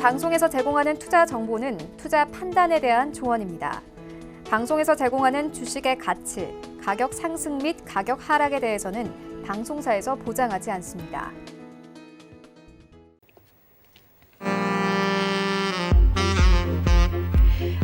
방송에서 제공하는 투자 정보는 투자 판단에 대한 조언입니다. 방송에서 제공하는 주식의 가치, 가격 상승 및 가격 하락에 대해서는 방송사에서 보장하지 않습니다.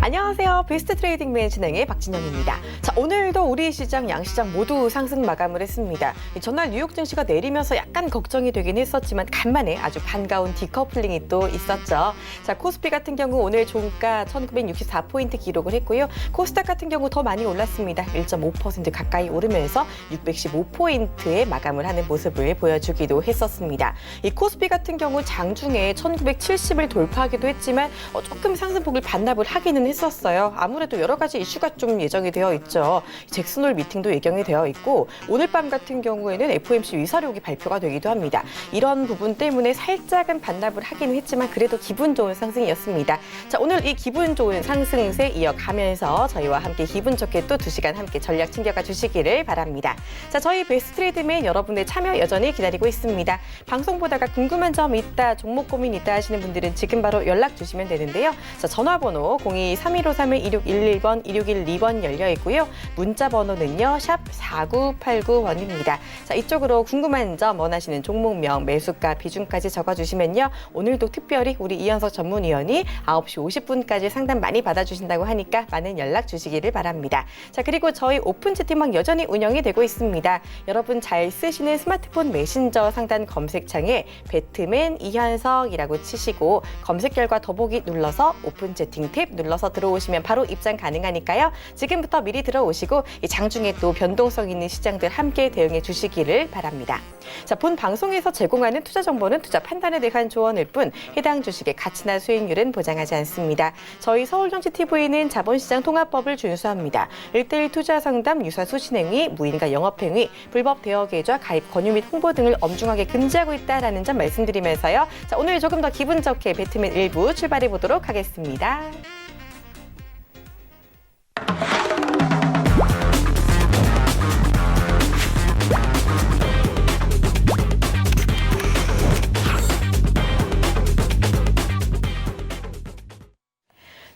안녕하세요. 베스트 트레이딩맨 진행의 박진영입니다. 자, 오늘도 우리 시장, 양시장 모두 상승 마감을 했습니다. 전날 뉴욕 증시가 내리면서 약간 걱정이 되긴 했었지만 간만에 아주 반가운 디커플링이 또 있었죠. 자, 코스피 같은 경우 오늘 종가 1964포인트 기록을 했고요. 코스닥 같은 경우 더 많이 올랐습니다. 1.5% 가까이 오르면서 615포인트에 마감을 하는 모습을 보여주기도 했었습니다. 이 코스피 같은 경우 장중에 1970을 돌파하기도 했지만 조금 상승폭을 반납을 하기는 했었어요. 아무래도 여러 가지 이슈가 좀 예정이 되어 있죠. 잭슨홀 미팅도 예정이 되어 있고 오늘 밤 같은 경우에는 FOMC 위사록이 발표가 되기도 합니다. 이런 부분 때문에 살짝은 반납을 하기는 했지만 그래도 기분 좋은 상승이었습니다. 자, 오늘 이 기분 좋은 상승세 이어가면서 저희와 함께 기분 좋게 또 2시간 함께 전략 챙겨가 주시기를 바랍니다. 자, 저희 베스트 트레이드맨 여러분의 참여 여전히 기다리고 있습니다. 방송 보다가 궁금한 점 있다, 종목 고민 있다 하시는 분들은 지금 바로 연락 주시면 되는데요. 자, 전화번호 02-3153-1611번, 1612번 열려 있고요. 문자 번호는요. 샵 4989번입니다. 자, 이쪽으로 궁금한 점, 원하시는 종목명, 매수가, 비중까지 적어주시면요. 오늘도 특별히 우리 이현석 전문위원이 9시 50분까지 상담 많이 받아주신다고 하니까 많은 연락 주시기를 바랍니다. 자, 그리고 저희 오픈 채팅방 여전히 운영이 되고 있습니다. 여러분 잘 쓰시는 스마트폰 메신저 상단 검색창에 배트맨 이현석이라고 치시고 검색 결과 더보기 눌러서 오픈 채팅 탭 눌러서 들어오시면 바로 입장 가능하니까요. 지금부터 미리 들어오시고 이 장중에 또 변동성 있는 시장들 함께 대응해 주시기를 바랍니다. 자, 본 방송에서 제공하는 투자 정보는 투자 판단에 대한 조언일 뿐 해당 주식의 가치나 수익률은 보장하지 않습니다. 저희 서울정치TV는 자본시장 통합법을 준수합니다. 1:1 투자 상담, 유사 수신행위, 무인가 영업행위, 불법 대여 계좌, 가입 권유 및 홍보 등을 엄중하게 금지하고 있다는 점 말씀드리면서요. 자, 오늘 조금 더 기분 좋게 배트맨 1부 출발해 보도록 하겠습니다.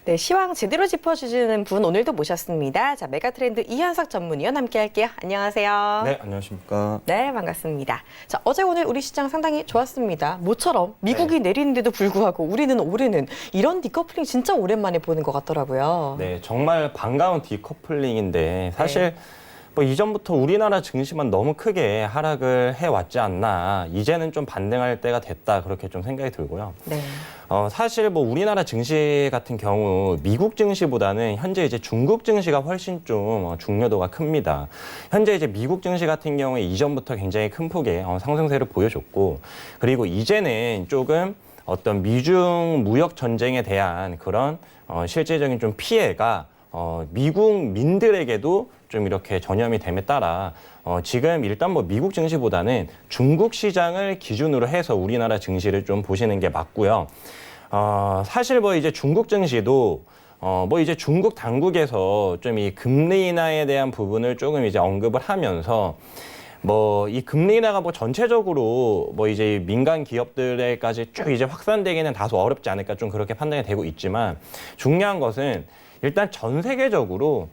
네, 시황 제대로 짚어주시는 분 오늘도 모셨습니다. 자, 메가트렌드 이현석 전문위원 함께 할게요. 안녕하세요. 네, 안녕하십니까. 네, 반갑습니다. 자, 어제 오늘 우리 시장 상당히 좋았습니다. 모처럼 미국이 내리는데도 불구하고 우리는 오르는 이런 디커플링 진짜 오랜만에 보는 것 같더라고요. 네, 정말 반가운 디커플링인데 사실 뭐 이전부터 우리나라 증시만 너무 크게 하락을 해왔지 않나. 이제는 좀 반등할 때가 됐다. 그렇게 좀 생각이 들고요. 네. 사실 뭐 우리나라 증시 같은 경우 미국 증시보다는 현재 이제 중국 증시가 훨씬 좀 중요도가 큽니다. 현재 이제 미국 증시 같은 경우에 이전부터 굉장히 큰 폭의 상승세를 보여줬고, 그리고 이제는 조금 어떤 미중 무역 전쟁에 대한 그런 실질적인 좀 피해가 미국민들에게도 좀 이렇게 전염이 됨에 따라 지금 일단 뭐 미국 증시보다는 중국 시장을 기준으로 해서 우리나라 증시를 좀 보시는 게 맞고요. 사실 뭐 이제 중국 증시도 뭐 이제 중국 당국에서 좀 이 금리 인하에 대한 부분을 조금 이제 언급을 하면서 뭐 이 금리 인하가 뭐 전체적으로 뭐 이제 민간 기업들에까지 쭉 이제 확산되기는 다소 어렵지 않을까 좀 그렇게 판단이 되고 있지만 중요한 것은 일단 전 세계적으로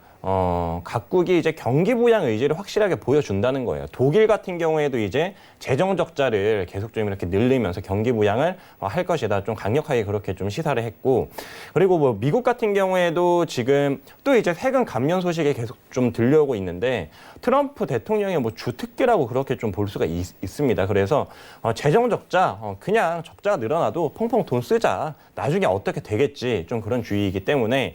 각국이 이제 경기 부양 의지를 확실하게 보여준다는 거예요. 독일 같은 경우에도 이제 재정 적자를 계속 좀 이렇게 늘리면서 경기 부양을 할 것이다. 좀 강력하게 그렇게 좀 시사를 했고, 그리고 뭐 미국 같은 경우에도 지금 또 이제 세금 감면 소식이 계속 좀 들려오고 있는데 트럼프 대통령의 뭐 주특기라고 그렇게 좀 볼 수가 있습니다. 그래서 재정 적자 그냥 적자가 늘어나도 펑펑 돈 쓰자. 나중에 어떻게 되겠지. 좀 그런 주의이기 때문에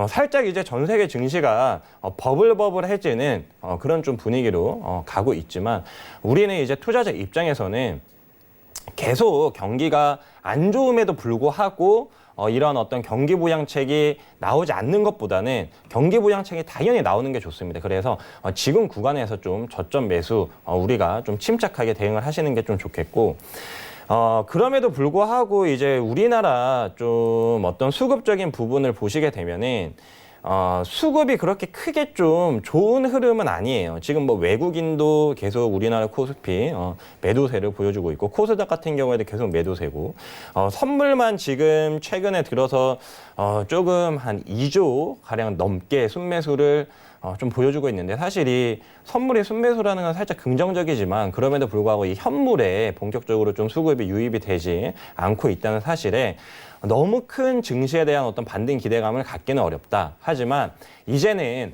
살짝 이제 전 세계 증시가 버블버블해지는 그런 좀 분위기로 가고 있지만 우리는 이제 투자자 입장에서는 계속 경기가 안 좋음에도 불구하고 이런 어떤 경기 부양책이 나오지 않는 것보다는 경기 부양책이 당연히 나오는 게 좋습니다. 그래서 지금 구간에서 좀 저점 매수 우리가 좀 침착하게 대응을 하시는 게 좀 좋겠고, 그럼에도 불구하고 이제 우리나라 좀 어떤 수급적인 부분을 보시게 되면은 수급이 그렇게 크게 좀 좋은 흐름은 아니에요. 지금 뭐 외국인도 계속 우리나라 코스피 매도세를 보여주고 있고 코스닥 같은 경우에도 계속 매도세고 선물만 지금 최근에 들어서 조금 한 2조 가량 넘게 순매수를 좀 보여주고 있는데 사실 이 선물이 순매수라는 건 살짝 긍정적이지만 그럼에도 불구하고 이 현물에 본격적으로 좀 수급이 유입이 되지 않고 있다는 사실에 너무 큰 증시에 대한 어떤 반등 기대감을 갖기는 어렵다. 하지만 이제는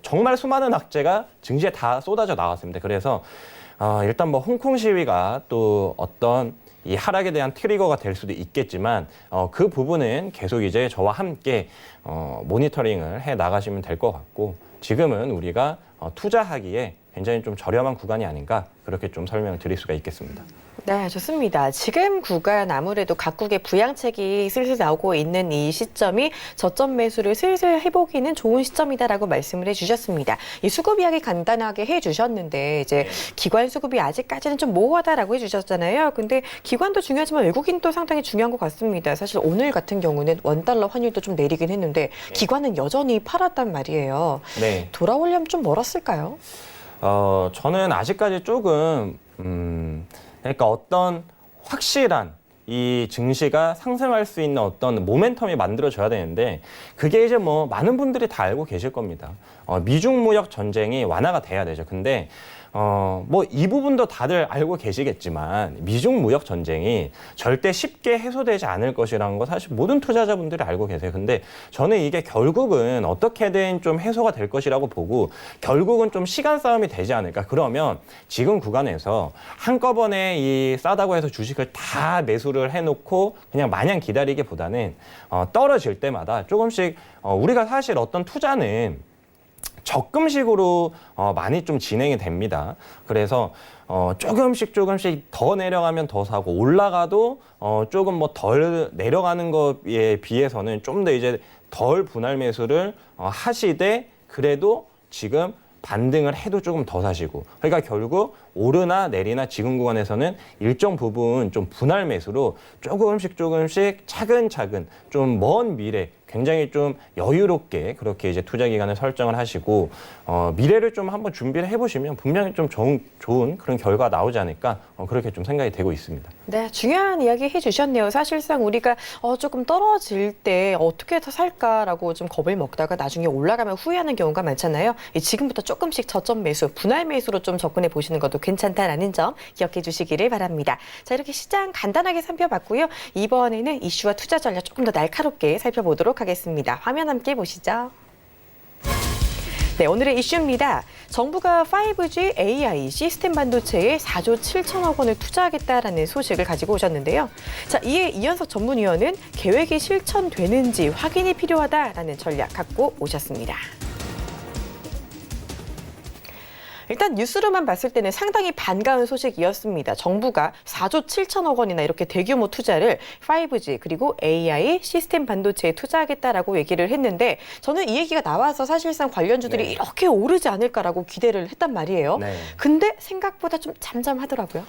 정말 수많은 악재가 증시에 다 쏟아져 나왔습니다. 그래서 일단 뭐 홍콩 시위가 또 어떤 이 하락에 대한 트리거가 될 수도 있겠지만 그 부분은 계속 이제 저와 함께 모니터링을 해 나가시면 될 것 같고 지금은 우리가 투자하기에 굉장히 좀 저렴한 구간이 아닌가 그렇게 좀 설명을 드릴 수가 있겠습니다. 네, 좋습니다. 지금 구간 아무래도 각국의 부양책이 슬슬 나오고 있는 이 시점이 저점 매수를 슬슬 해보기는 좋은 시점이다라고 말씀을 해주셨습니다. 이 수급 이야기 간단하게 해주셨는데 이제 기관 수급이 아직까지는 좀 모호하다라고 해주셨잖아요. 근데 기관도 중요하지만 외국인도 상당히 중요한 것 같습니다. 사실 오늘 같은 경우는 원달러 환율도 좀 내리긴 했는데 기관은 여전히 팔았단 말이에요. 네. 돌아오려면 좀 멀었을까요? 저는 아직까지 조금 그러니까 어떤 확실한 이 증시가 상승할 수 있는 어떤 모멘텀이 만들어져야 되는데 그게 이제 뭐 많은 분들이 다 알고 계실 겁니다. 미중 무역 전쟁이 완화가 돼야 되죠. 근데 뭐 이 부분도 다들 알고 계시겠지만 미중 무역 전쟁이 절대 쉽게 해소되지 않을 것이라는 거 사실 모든 투자자분들이 알고 계세요. 근데 저는 이게 결국은 어떻게든 좀 해소가 될 것이라고 보고 결국은 좀 시간 싸움이 되지 않을까. 그러면 지금 구간에서 한꺼번에 이 싸다고 해서 주식을 다 매수를 해놓고 그냥 마냥 기다리기보다는 떨어질 때마다 조금씩 우리가 사실 어떤 투자는 적금식으로 많이 좀 진행이 됩니다. 그래서 조금씩 더 내려가면 더 사고 올라가도 조금 뭐 덜 내려가는 것에 비해서는 좀 더 이제 덜 분할 매수를 하시되 그래도 지금 반등을 해도 조금 더 사시고 그러니까 결국 오르나 내리나 지금 구간에서는 일정 부분 좀 분할 매수로 조금씩 차근차근 좀 먼 미래 굉장히 좀 여유롭게 그렇게 이제 투자 기간을 설정을 하시고 미래를 좀 한번 준비를 해보시면 분명히 좀 좋은 그런 결과가 나오지 않을까 그렇게 좀 생각이 되고 있습니다. 네, 중요한 이야기 해주셨네요. 사실상 우리가 조금 떨어질 때 어떻게 더 살까라고 좀 겁을 먹다가 나중에 올라가면 후회하는 경우가 많잖아요. 지금부터 조금씩 저점 매수, 분할 매수로 좀 접근해 보시는 것도 괜찮다라는 점 기억해 주시기를 바랍니다. 자, 이렇게 시장 간단하게 살펴봤고요. 이번에는 이슈와 투자 전략 조금 더 날카롭게 살펴보도록 하겠습니다. 화면 함께 보시죠. 네, 오늘의 이슈입니다. 정부가 5G AI 시스템 반도체에 4조 7천억 원을 투자하겠다라는 소식을 가지고 오셨는데요. 자, 이에 이현석 전문위원은 계획이 실천되는지 확인이 필요하다라는 전략 갖고 오셨습니다. 일단 뉴스로만 봤을 때는 상당히 반가운 소식이었습니다. 정부가 4조 7천억 원이나 이렇게 대규모 투자를 5G 그리고 AI 시스템 반도체에 투자하겠다라고 얘기를 했는데 저는 이 얘기가 나와서 사실상 관련주들이 이렇게 오르지 않을까라고 기대를 했단 말이에요. 네. 근데 생각보다 좀 잠잠하더라고요.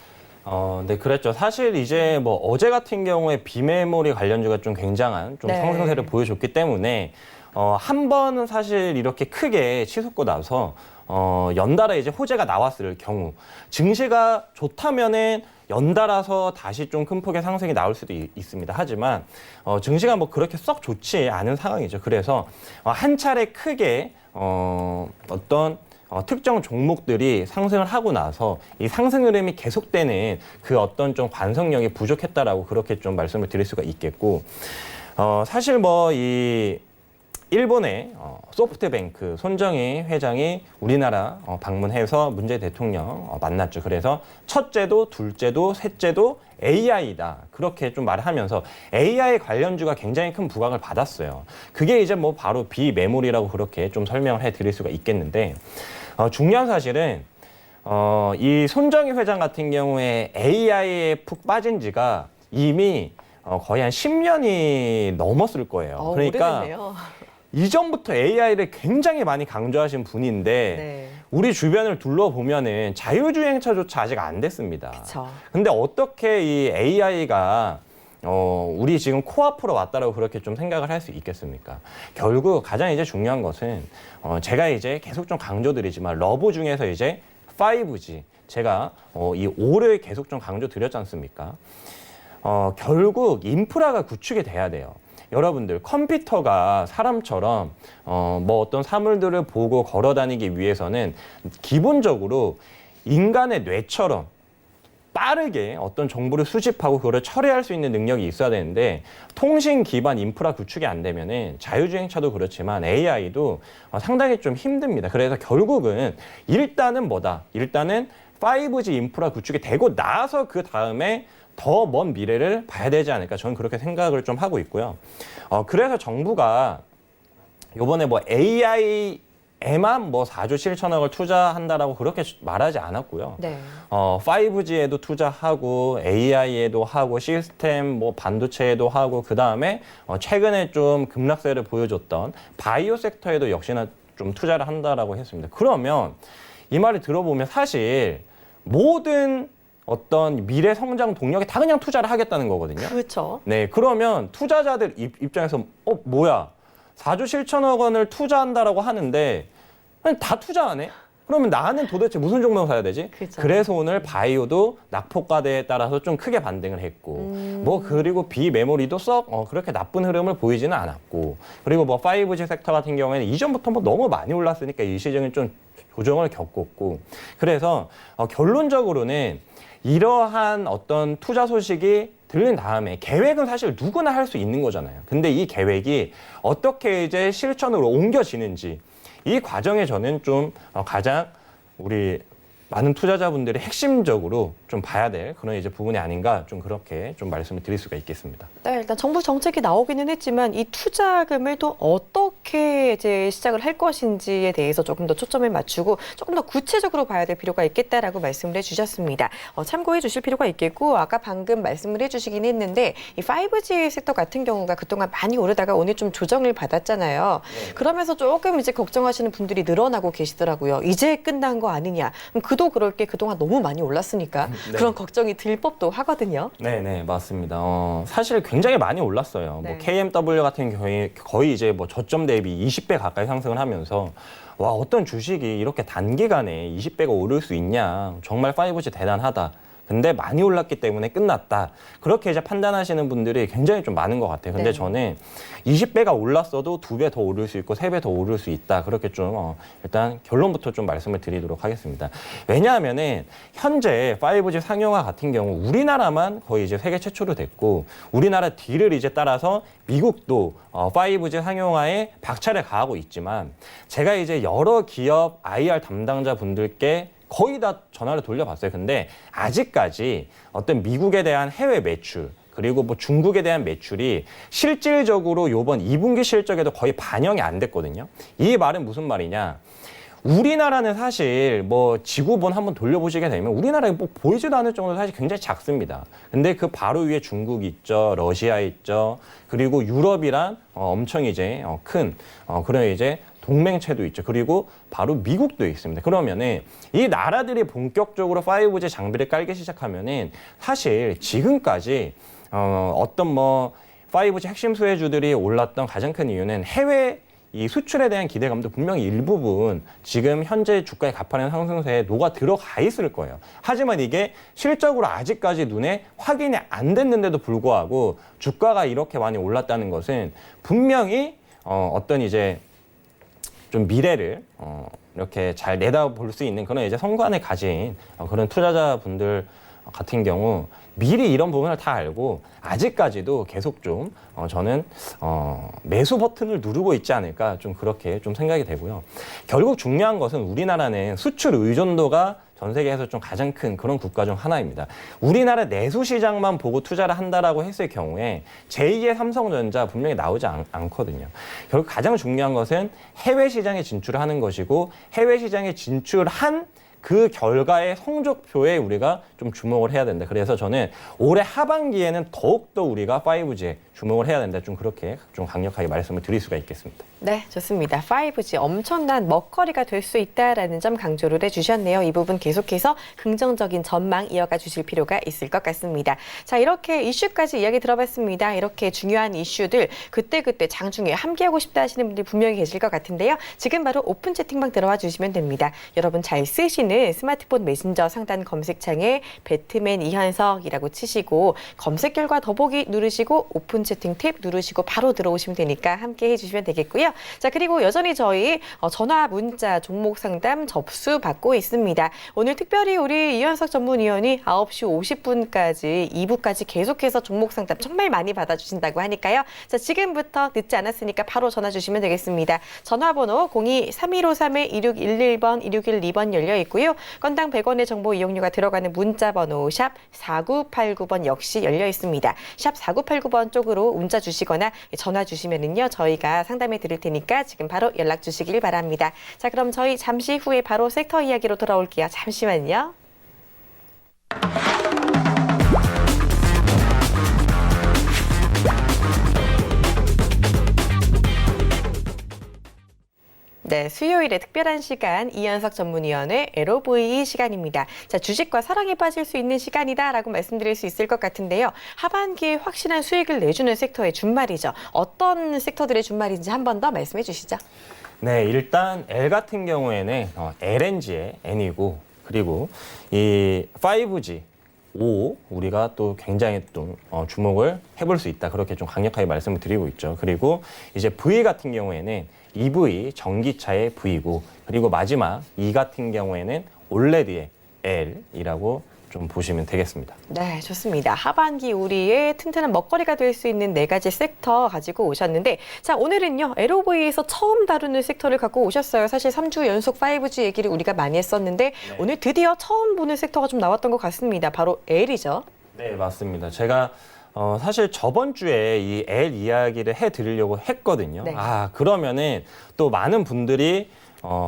네, 그랬죠. 사실 이제 뭐 어제 같은 경우에 비메모리 관련주가 좀 굉장한 좀 상승세를 보여줬기 때문에 한 번은 사실 이렇게 크게 치솟고 나서 연달아 이제 호재가 나왔을 경우 증시가 좋다면은 연달아서 다시 좀 큰 폭의 상승이 나올 수도 있습니다. 하지만 증시가 뭐 그렇게 썩 좋지 않은 상황이죠. 그래서 한 차례 크게 어떤 특정 종목들이 상승을 하고 나서 이 상승 흐름이 계속되는 그 어떤 좀 관성력이 부족했다라고 그렇게 좀 말씀을 드릴 수가 있겠고 사실 뭐 이 일본의 소프트뱅크 손정희 회장이 우리나라 방문해서 문재인 대통령 만났죠. 그래서 첫째도 둘째도 셋째도 AI다. 그렇게 좀 말을 하면서 AI 관련주가 굉장히 큰 부각을 받았어요. 그게 이제 뭐 바로 비메모리라고 그렇게 좀 설명을 해드릴 수가 있겠는데 중요한 사실은 이 손정희 회장 같은 경우에 AI에 푹 빠진 지가 이미 거의 한 10년이 넘었을 거예요. 그러니까 오래됐네요. 이전부터 AI를 굉장히 많이 강조하신 분인데 우리 주변을 둘러보면은 자율주행차조차 아직 안 됐습니다. 그쵸. 근데 어떻게 이 AI가 우리 지금 코앞으로 왔다라고 그렇게 좀 생각을 할 수 있겠습니까? 결국 가장 이제 중요한 것은 제가 이제 계속 좀 강조드리지만 러브 중에서 이제 5G 제가 이 5를 계속 좀 강조드렸지 않습니까? 결국 인프라가 구축이 돼야 돼요. 여러분들 컴퓨터가 사람처럼 뭐 어떤 사물들을 보고 걸어 다니기 위해서는 기본적으로 인간의 뇌처럼 빠르게 어떤 정보를 수집하고 그걸 처리할 수 있는 능력이 있어야 되는데 통신 기반 인프라 구축이 안 되면은 자율주행차도 그렇지만 AI도 상당히 좀 힘듭니다. 그래서 결국은 일단은 뭐다? 일단은 5G 인프라 구축이 되고 나서 그 다음에 더 먼 미래를 봐야 되지 않을까 저는 그렇게 생각을 좀 하고 있고요. 그래서 정부가 요번에 뭐 AI에만 뭐 4조 7천억을 투자한다라고 그렇게 말하지 않았고요. 네. 5G에도 투자하고 AI에도 하고 시스템 뭐 반도체에도 하고 그 다음에 최근에 좀 급락세를 보여줬던 바이오 섹터에도 역시나 좀 투자를 한다라고 했습니다. 그러면 이 말을 들어보면 사실 모든 어떤 미래 성장 동력에 다 그냥 투자를 하겠다는 거거든요. 그렇죠. 네, 그러면 투자자들 입장에서 뭐야? 4조 7천억 원을 투자한다라고 하는데 아니, 다 투자하네? 그러면 나는 도대체 무슨 종목 사야 되지? 그죠. 그래서 오늘 바이오도 낙폭과대에 따라서 좀 크게 반등을 했고 뭐 그리고 비메모리도 썩 그렇게 나쁜 흐름을 보이지는 않았고 그리고 뭐 5G 섹터 같은 경우에는 이전부터 뭐 너무 많이 올랐으니까 이 시장은 좀 조정을 겪었고 그래서 결론적으로는 이러한 어떤 투자 소식이 들린 다음에 계획은 사실 누구나 할 수 있는 거잖아요. 근데 이 계획이 어떻게 이제 실천으로 옮겨지는지 이 과정에 저는 좀 가장 우리 많은 투자자분들이 핵심적으로 좀 봐야 될 그런 이제 부분이 아닌가 좀 그렇게 좀 말씀을 드릴 수가 있겠습니다. 네, 일단 정부 정책이 나오기는 했지만 이 투자금을 또 어떻게 이제 시작을 할 것인지에 대해서 조금 더 초점을 맞추고 조금 더 구체적으로 봐야 될 필요가 있겠다라고 말씀을 해주셨습니다. 참고해 주실 필요가 있겠고 아까 방금 말씀을 해주시긴 했는데 이 5G 섹터 같은 경우가 그동안 많이 오르다가 오늘 좀 조정을 받았잖아요. 네. 그러면서 조금 이제 걱정하시는 분들이 늘어나고 계시더라고요. 이제 끝난 거 아니냐. 그도 그럴 게 그동안 너무 많이 올랐으니까 네. 그런 걱정이 들 법도 하거든요. 네, 맞습니다. 사실 굉장히 많이 올랐어요. 네. 뭐 KMW 같은 경우에 거의 이제 뭐 저점 대비 20배 가까이 상승을 하면서 와, 어떤 주식이 이렇게 단기간에 20배가 오를 수 있냐. 정말 5G 대단하다. 근데 많이 올랐기 때문에 끝났다. 그렇게 이제 판단하시는 분들이 굉장히 좀 많은 것 같아요. 근데 네. 저는 20배가 올랐어도 2배 더 오를 수 있고 3배 더 오를 수 있다. 그렇게 좀 일단 결론부터 좀 말씀을 드리도록 하겠습니다. 왜냐하면은 현재 5G 상용화 같은 경우 우리나라만 거의 이제 세계 최초로 됐고 우리나라 뒤를 이제 따라서 미국도 5G 상용화에 박차를 가하고 있지만 제가 이제 여러 기업 IR 담당자 분들께 거의 다 전화를 돌려봤어요. 근데 아직까지 어떤 미국에 대한 해외 매출 그리고 뭐 중국에 대한 매출이 실질적으로 요번 2분기 실적에도 거의 반영이 안 됐거든요. 이 말은 무슨 말이냐? 우리나라는 사실 뭐 지구본 한번 돌려보시게 되면 우리나라에 뭐 보이지도 않을 정도로 사실 굉장히 작습니다. 근데 그 바로 위에 중국 있죠, 러시아 있죠, 그리고 유럽이란 엄청 이제 큰 그런 이제 동맹체도 있죠. 그리고 바로 미국도 있습니다. 그러면은 이 나라들이 본격적으로 5G 장비를 깔기 시작하면은 사실 지금까지 어떤 뭐 5G 핵심 수혜주들이 올랐던 가장 큰 이유는 해외 이 수출에 대한 기대감도 분명히 일부분 지금 현재 주가의 가파른 상승세에 녹아 들어가 있을 거예요. 하지만 이게 실적으로 아직까지 눈에 확인이 안 됐는데도 불구하고 주가가 이렇게 많이 올랐다는 것은 분명히 어떤 이제 좀 미래를 이렇게 잘 내다볼 수 있는 그런 이제 성관을 가진 그런 투자자분들 같은 경우 미리 이런 부분을 다 알고 아직까지도 계속 좀 저는 매수 버튼을 누르고 있지 않을까 좀 그렇게 좀 생각이 되고요. 결국 중요한 것은 우리나라는 수출 의존도가 전 세계에서 좀 가장 큰 그런 국가 중 하나입니다. 우리나라 내수 시장만 보고 투자를 한다라고 했을 경우에 제2의 삼성전자 분명히 나오지 않거든요. 결국 가장 중요한 것은 해외 시장에 진출을 하는 것이고 해외 시장에 진출한 그 결과의 성적표에 우리가 좀 주목을 해야 된다. 그래서 저는 올해 하반기에는 더욱더 우리가 5G에 주목을 해야 된다. 좀 그렇게 좀 강력하게 말씀을 드릴 수가 있겠습니다. 네, 좋습니다. 5G 엄청난 먹거리가 될 수 있다라는 점 강조를 해주셨네요. 이 부분 계속해서 긍정적인 전망 이어가 주실 필요가 있을 것 같습니다. 자, 이렇게 이슈까지 이야기 들어봤습니다. 이렇게 중요한 이슈들 그때그때 장중에 함께하고 싶다 하시는 분들 분명히 계실 것 같은데요. 지금 바로 오픈 채팅방 들어와 주시면 됩니다. 여러분 잘 쓰시는 스마트폰 메신저 상단 검색창에 배트맨 이현석이라고 치시고 검색 결과 더보기 누르시고 오픈 채팅 탭 누르시고 바로 들어오시면 되니까 함께 해주시면 되겠고요. 자, 그리고 여전히 저희 전화, 문자, 종목 상담 접수 받고 있습니다. 오늘 특별히 우리 이현석 전문위원이 9시 50분까지 2부까지 계속해서 종목 상담 정말 많이 받아주신다고 하니까요. 자, 지금부터 늦지 않았으니까 바로 전화 주시면 되겠습니다. 전화번호 02-3253-2611번, 2612번 열려 있고요. 건당 100원의 정보 이용료가 들어가는 문자 번호 샵 4989번 역시 열려 있습니다. 샵 4989번 쪽으로 문자 주시거나 전화 주시면은요. 저희가 상담해 드릴 테니까 지금 바로 연락 주시길 바랍니다. 자, 그럼 저희 잠시 후에 바로 섹터 이야기로 돌아올게요. 잠시만요. 네, 수요일에 특별한 시간 이현석 전문위원의 LOVE 시간입니다. 자, 주식과 사랑에 빠질 수 있는 시간이다라고 말씀드릴 수 있을 것 같은데요. 하반기에 확실한 수익을 내주는 섹터의 준말이죠. 어떤 섹터들의 준말인지 한 번 더 말씀해 주시죠. 네, 일단 L 같은 경우에는 LNG의 N이고 그리고 이 5G 5 우리가 또 굉장히 또 주목을 해볼 수 있다. 그렇게 좀 강력하게 말씀을 드리고 있죠. 그리고 이제 V 같은 경우에는 EV 전기차의 V고 그리고 마지막 E 같은 경우에는 올레드의 L이라고 좀 보시면 되겠습니다. 네, 좋습니다. 하반기 우리의 튼튼한 먹거리가 될 수 있는 4가지 섹터 가지고 오셨는데 자, 오늘은요. LOV에서 처음 다루는 섹터를 갖고 오셨어요. 사실 3주 연속 5G 얘기를 우리가 많이 했었는데 네. 오늘 드디어 처음 보는 섹터가 좀 나왔던 것 같습니다. 바로 L이죠. 네, 맞습니다. 제가 사실 저번 주에 이 L 이야기를 해드리려고 했거든요. 네. 그러면은 또 많은 분들이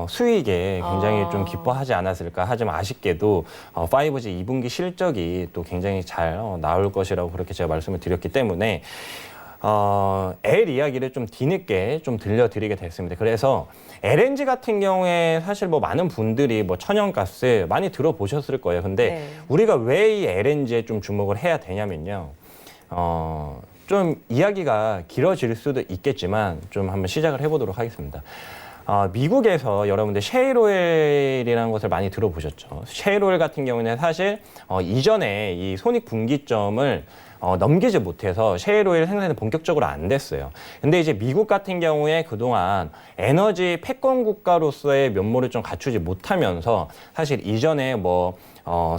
수익에 굉장히 좀 기뻐하지 않았을까. 하지만 아쉽게도 5G 2분기 실적이 또 굉장히 잘 나올 것이라고 그렇게 제가 말씀을 드렸기 때문에 L 이야기를 좀 뒤늦게 좀 들려드리게 됐습니다. 그래서 LNG 같은 경우에 사실 뭐 많은 분들이 뭐 천연가스 많이 들어보셨을 거예요. 근데 네. 우리가 왜 이 LNG에 좀 주목을 해야 되냐면요. 좀 이야기가 길어질 수도 있겠지만 좀 한번 시작을 해보도록 하겠습니다. 미국에서 여러분들 셰일오일이라는 것을 많이 들어보셨죠. 셰일오일 같은 경우는 사실 이전에 이 손익분기점을 넘기지 못해서 셰일오일 생산이 본격적으로 안 됐어요. 근데 이제 미국 같은 경우에 그동안 에너지 패권 국가로서의 면모를 좀 갖추지 못하면서 사실 이전에 뭐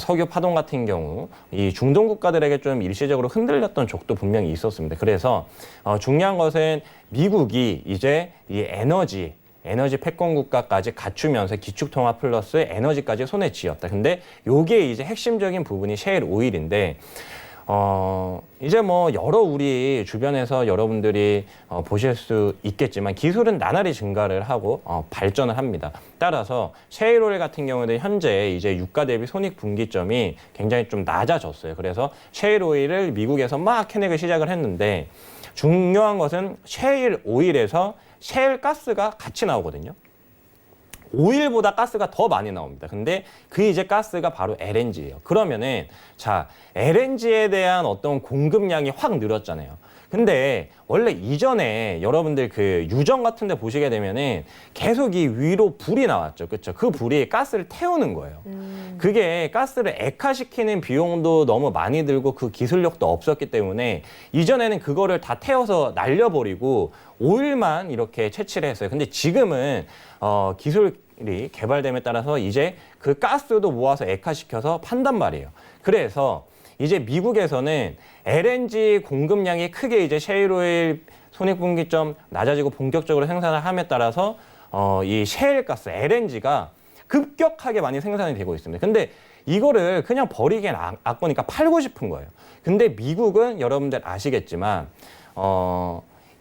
석유 파동 같은 경우 이 중동 국가들에게 좀 일시적으로 흔들렸던 적도 분명히 있었습니다. 그래서 중요한 것은 미국이 이제 이 에너지 패권 국가까지 갖추면서 기축통화 플러스 에너지까지 손에 쥐었다. 근데 요게 이제 핵심적인 부분이 셰일 오일인데 이제 뭐 여러 우리 주변에서 여러분들이 보실 수 있겠지만 기술은 나날이 증가를 하고 발전을 합니다. 따라서 셰일 오일 같은 경우는 현재 이제 유가 대비 손익 분기점이 굉장히 좀 낮아졌어요. 그래서 셰일 오일을 미국에서 막 캐내기 시작을 했는데 중요한 것은 셰일 오일에서 셰일 가스가 같이 나오거든요. 오일보다 가스가 더 많이 나옵니다. 근데 그 이제 가스가 바로 LNG예요. 그러면은 자, LNG에 대한 어떤 공급량이 확 늘었잖아요. 근데 원래 이전에 여러분들 그 유정 같은 데 보시게 되면은 계속 이 위로 불이 나왔죠. 그렇죠? 그 불이 가스를 태우는 거예요. 그게 가스를 액화시키는 비용도 너무 많이 들고 그 기술력도 없었기 때문에 이전에는 그거를 다 태워서 날려버리고 오일만 이렇게 채취를 했어요. 근데 지금은 기술이 개발됨에 따라서 이제 그 가스도 모아서 액화시켜서 판단 말이에요. 그래서 이제 미국에서는 LNG 공급량이 크게 이제 셰일오일 손익분기점 낮아지고 본격적으로 생산을 함에 따라서 이 셰일가스 LNG가 급격하게 많이 생산이 되고 있습니다. 근데 이거를 그냥 버리기엔 아까우니까 팔고 싶은 거예요. 근데 미국은 여러분들 아시겠지만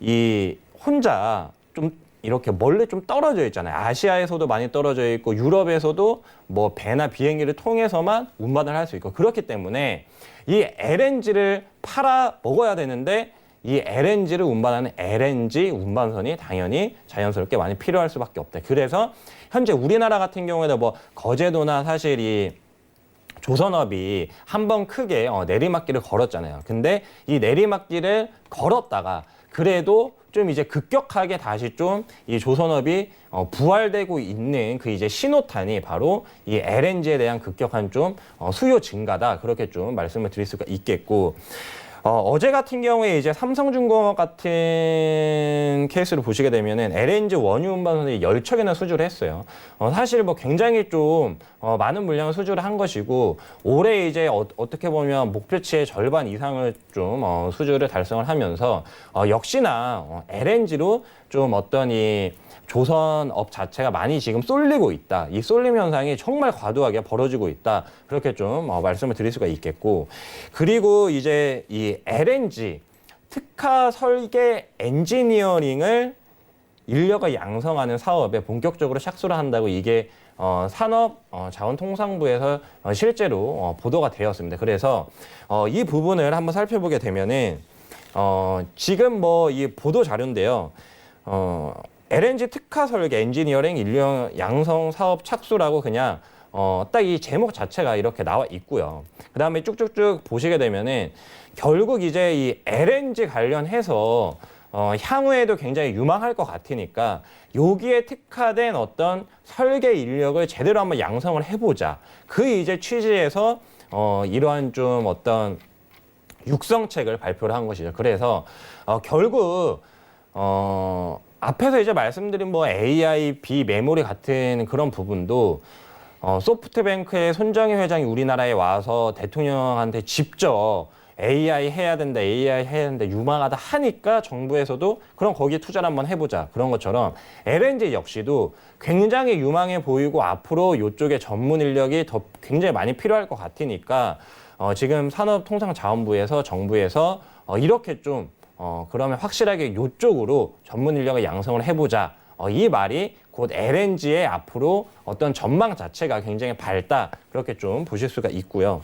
이 혼자 좀 이렇게 멀리 좀 떨어져 있잖아요. 아시아에서도 많이 떨어져 있고 유럽에서도 뭐 배나 비행기를 통해서만 운반을 할 수 있고 그렇기 때문에 이 LNG를 팔아 먹어야 되는데 이 LNG를 운반하는 LNG 운반선이 당연히 자연스럽게 많이 필요할 수밖에 없다. 그래서 현재 우리나라 같은 경우에는 뭐 거제도나 사실 이 조선업이 한번 크게 내리막길을 걸었잖아요. 근데 이 내리막길을 걸었다가 그래도 좀 이제 급격하게 다시 좀 이 조선업이 부활되고 있는 그 이제 신호탄이 바로 이 LNG에 대한 급격한 좀 수요 증가다. 그렇게 좀 말씀을 드릴 수가 있겠고. 어제 같은 경우에 이제 삼성중공업 같은 케이스를 보시게 되면은 LNG 원유 운반선이 10척이나 수주를 했어요. 사실 뭐 굉장히 좀 많은 물량을 수주를 한 것이고 올해 이제 어떻게 보면 목표치의 절반 이상을 좀 수주를 달성을 하면서 역시나 LNG로 좀 어떤 이 조선업 자체가 많이 지금 쏠리고 있다. 이 쏠림 현상이 정말 과도하게 벌어지고 있다. 그렇게 좀 말씀을 드릴 수가 있겠고. 그리고 이제 이 LNG 특화 설계 엔지니어링을 인력을 양성하는 사업에 본격적으로 착수를 한다고 이게 산업자원통상부에서 실제로 보도가 되었습니다. 그래서 이 부분을 한번 살펴보게 되면은 지금 뭐 이 보도 자료인데요. LNG 특화 설계 엔지니어링 인력 양성 사업 착수라고 그냥 딱 이 제목 자체가 이렇게 나와 있고요. 그 다음에 쭉쭉쭉 보시게 되면은 결국 이제 이 LNG 관련해서 향후에도 굉장히 유망할 것 같으니까 여기에 특화된 어떤 설계 인력을 제대로 한번 양성을 해보자. 그 이제 취지에서 이러한 좀 어떤 육성책을 발표를 한 것이죠. 그래서 결국 앞에서 이제 말씀드린 뭐 AI, 비메모리 같은 그런 부분도 소프트뱅크의 손정희 회장이 우리나라에 와서 대통령한테 직접 AI 해야 된다, AI 해야 된다, 유망하다 하니까 정부에서도 그럼 거기에 투자를 한번 해보자. 그런 것처럼 LNG 역시도 굉장히 유망해 보이고 앞으로 이쪽에 전문 인력이 더 굉장히 많이 필요할 것 같으니까 지금 산업통상자원부에서 정부에서 이렇게 좀 그러면 확실하게 이쪽으로 전문 인력을 양성을 해보자. 이 말이 곧 LNG의 앞으로 어떤 전망 자체가 굉장히 밝다. 그렇게 좀 보실 수가 있고요.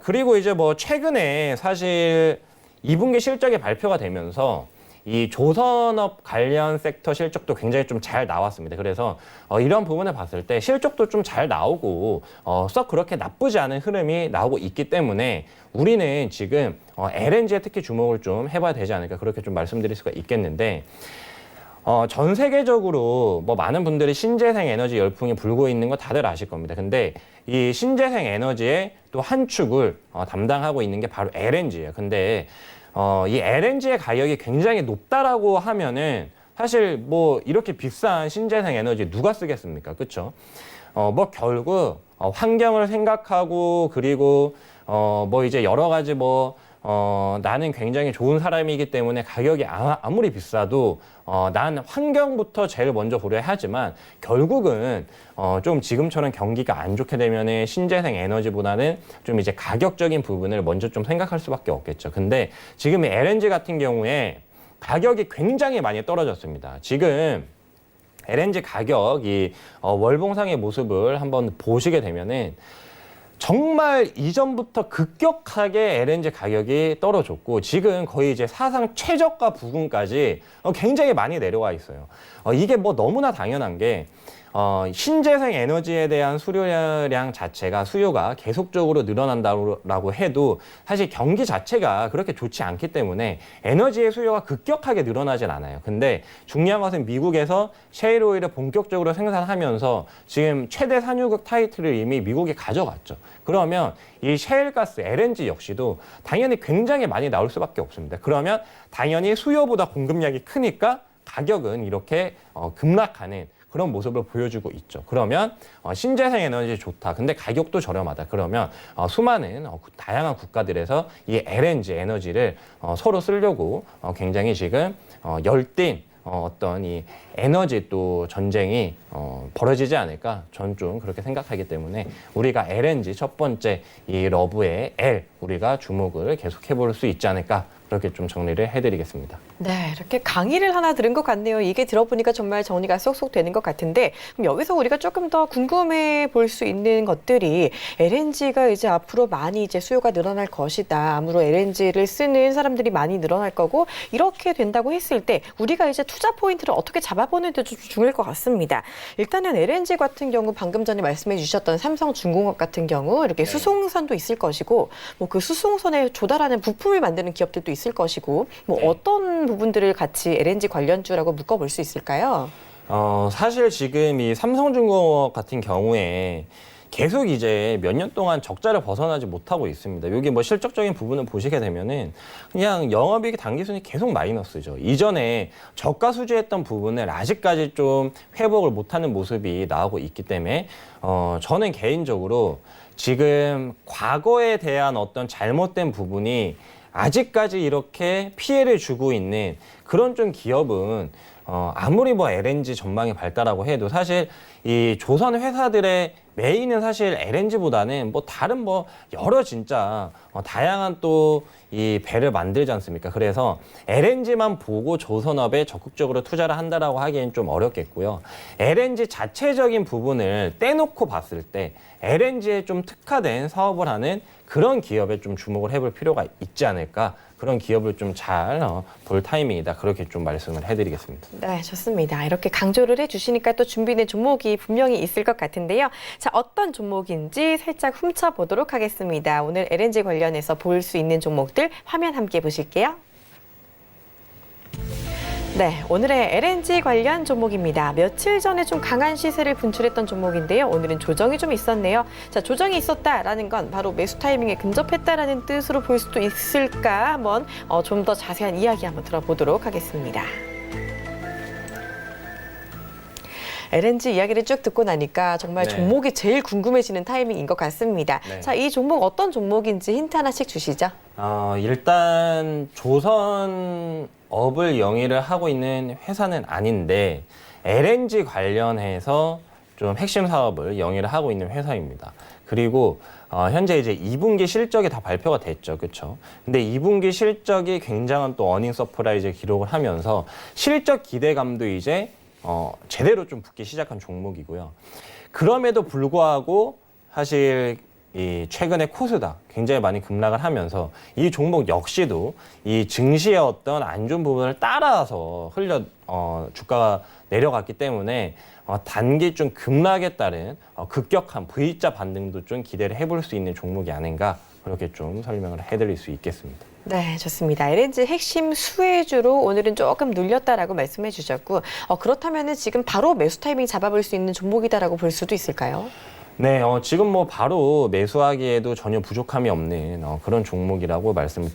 그리고 이제 뭐 최근에 사실 2분기 실적이 발표가 되면서 이 조선업 관련 섹터 실적도 굉장히 좀 잘 나왔습니다. 그래서 이런 부분을 봤을 때 실적도 좀 잘 나오고 썩 그렇게 나쁘지 않은 흐름이 나오고 있기 때문에 우리는 지금 LNG에 특히 주목을 좀 해봐야 되지 않을까 그렇게 좀 말씀드릴 수가 있겠는데 전 세계적으로 뭐 많은 분들이 신재생 에너지 열풍이 불고 있는 거 다들 아실 겁니다. 근데 이 신재생 에너지의 또 한 축을 담당하고 있는 게 바로 LNG예요. 근데 이 LNG의 가격이 굉장히 높다라고 하면은 사실 뭐 이렇게 비싼 신재생 에너지 누가 쓰겠습니까? 그렇죠? 뭐 결국 환경을 생각하고 그리고 뭐 이제 여러 가지 뭐 나는 굉장히 좋은 사람이기 때문에 가격이 아무리 비싸도 난 환경부터 제일 먼저 고려해야 하지만 결국은 좀 지금처럼 경기가 안 좋게 되면은 신재생 에너지보다는 좀 이제 가격적인 부분을 먼저 좀 생각할 수밖에 없겠죠. 근데 지금 LNG 같은 경우에 가격이 굉장히 많이 떨어졌습니다. 지금 LNG 가격이 월봉상의 모습을 한번 보시게 되면은 정말 이전부터 급격하게 LNG 가격이 떨어졌고 지금 거의 이제 사상 최저가 부근까지 굉장히 많이 내려와 있어요. 이게 뭐 너무나 당연한 게 신재생 에너지에 대한 수요량 자체가 수요가 계속적으로 늘어난다고 해도 사실 경기 자체가 그렇게 좋지 않기 때문에 에너지의 수요가 급격하게 늘어나진 않아요. 근데 중요한 것은 미국에서 셰일 오일을 본격적으로 생산하면서 지금 최대 산유국 타이틀을 이미 미국이 가져갔죠. 그러면 이 셰일가스 LNG 역시도 당연히 굉장히 많이 나올 수밖에 없습니다. 그러면 당연히 수요보다 공급량이 크니까 가격은 이렇게 급락하는 그런 모습을 보여주고 있죠. 그러면 신재생 에너지 좋다. 근데 가격도 저렴하다. 그러면 수많은 다양한 국가들에서 이 LNG 에너지를 서로 쓰려고 굉장히 지금 열띤 어떤 이 에너지 또 전쟁이 벌어지지 않을까 전 좀 그렇게 생각하기 때문에 우리가 LNG 첫 번째 이 러브의 L 우리가 주목을 계속해 볼 수 있지 않을까 그렇게 좀 정리를 해드리겠습니다. 네, 이렇게 강의를 하나 들은 것 같네요. 이게 들어보니까 정말 정리가 쏙쏙 되는 것 같은데, 그럼 여기서 우리가 조금 더 궁금해 볼 수 있는 것들이 LNG가 이제 앞으로 많이 이제 수요가 늘어날 것이다. 아무로 LNG를 쓰는 사람들이 많이 늘어날 거고, 이렇게 된다고 했을 때 우리가 이제 투자 포인트를 어떻게 잡아보는 데 좀 중요할 것 같습니다. 일단은 LNG 같은 경우 방금 전에 말씀해 주셨던 삼성중공업 같은 경우 이렇게 수송선도 있을 것이고, 뭐 그 수송선에 조달하는 부품을 만드는 기업들도 있을 것이고, 뭐 어떤 부분들을 같이 LNG 관련주라고 묶어볼 수 있을까요? 사실 지금 이 삼성중공업 같은 경우에 계속 이제 몇 년 동안 적자를 벗어나지 못하고 있습니다. 여기 뭐 실적적인 부분을 보시게 되면은 그냥 영업이익 당기순이 계속 마이너스죠. 이전에 저가 수주했던 부분을 아직까지 좀 회복을 못하는 모습이 나오고 있기 때문에 저는 개인적으로 지금 과거에 대한 어떤 잘못된 부분이 아직까지 이렇게 피해를 주고 있는 그런 좀 기업은 아무리 뭐 LNG 전망이 밝다라고 해도 사실 이 조선 회사들의 메인은 사실 LNG보다는 뭐 다른 뭐 여러 진짜 다양한 또 이 배를 만들지 않습니까? 그래서 LNG만 보고 조선업에 적극적으로 투자를 한다라고 하기엔 좀 어렵겠고요. LNG 자체적인 부분을 떼놓고 봤을 때 LNG에 좀 특화된 사업을 하는 그런 기업에 좀 주목을 해볼 필요가 있지 않을까. 그런 기업을 좀 잘 볼 타이밍이다. 그렇게 좀 말씀을 해드리겠습니다. 네, 좋습니다. 이렇게 강조를 해주시니까 또 준비된 종목이 분명히 있을 것 같은데요. 자, 어떤 종목인지 살짝 훔쳐보도록 하겠습니다. 오늘 LNG 관련해서 볼 수 있는 종목들 화면 함께 보실게요. 네, 오늘의 LNG 관련 종목입니다. 며칠 전에 좀 강한 시세를 분출했던 종목인데요. 오늘은 조정이 좀 있었네요. 자, 조정이 있었다라는 건 바로 매수 타이밍에 근접했다라는 뜻으로 볼 수도 있을까? 한번 좀 더 자세한 이야기 한번 들어보도록 하겠습니다. LNG 이야기를 쭉 듣고 나니까 정말 네. 종목이 제일 궁금해지는 타이밍인 것 같습니다. 네. 자, 이 종목 어떤 종목인지 힌트 하나씩 주시죠. 일단 조선업을 영위를 하고 있는 회사는 아닌데 LNG 관련해서 좀 핵심 사업을 영위를 하고 있는 회사입니다. 그리고 현재 이제 2분기 실적이 다 발표가 됐죠. 그렇죠? 근데 2분기 실적이 굉장한 또 어닝 서프라이즈 기록을 하면서 실적 기대감도 이제 제대로 좀 붙기 시작한 종목이고요. 그럼에도 불구하고 사실 이 최근에 코스닥 굉장히 많이 급락을 하면서 이 종목 역시도 이 증시의 어떤 안 좋은 부분을 따라서 주가가 내려갔기 때문에 단기 좀 급락에 따른 급격한 V자 반등도 좀 기대를 해볼 수 있는 종목이 아닌가 그렇게 좀 설명을 해드릴 수 있겠습니다. 네, 좋습니다. LNG 핵심 수혜주로 오늘은 조금 눌렸다라고 말씀해 주셨고, 그렇다면 지금 바로 매수 타이밍 잡아볼 수 있는 종목이다라고 볼 수도 있을까요? 네, 지금 뭐 바로 매수하기에도 전혀 부족함이 없는 그런 종목이라고 말씀을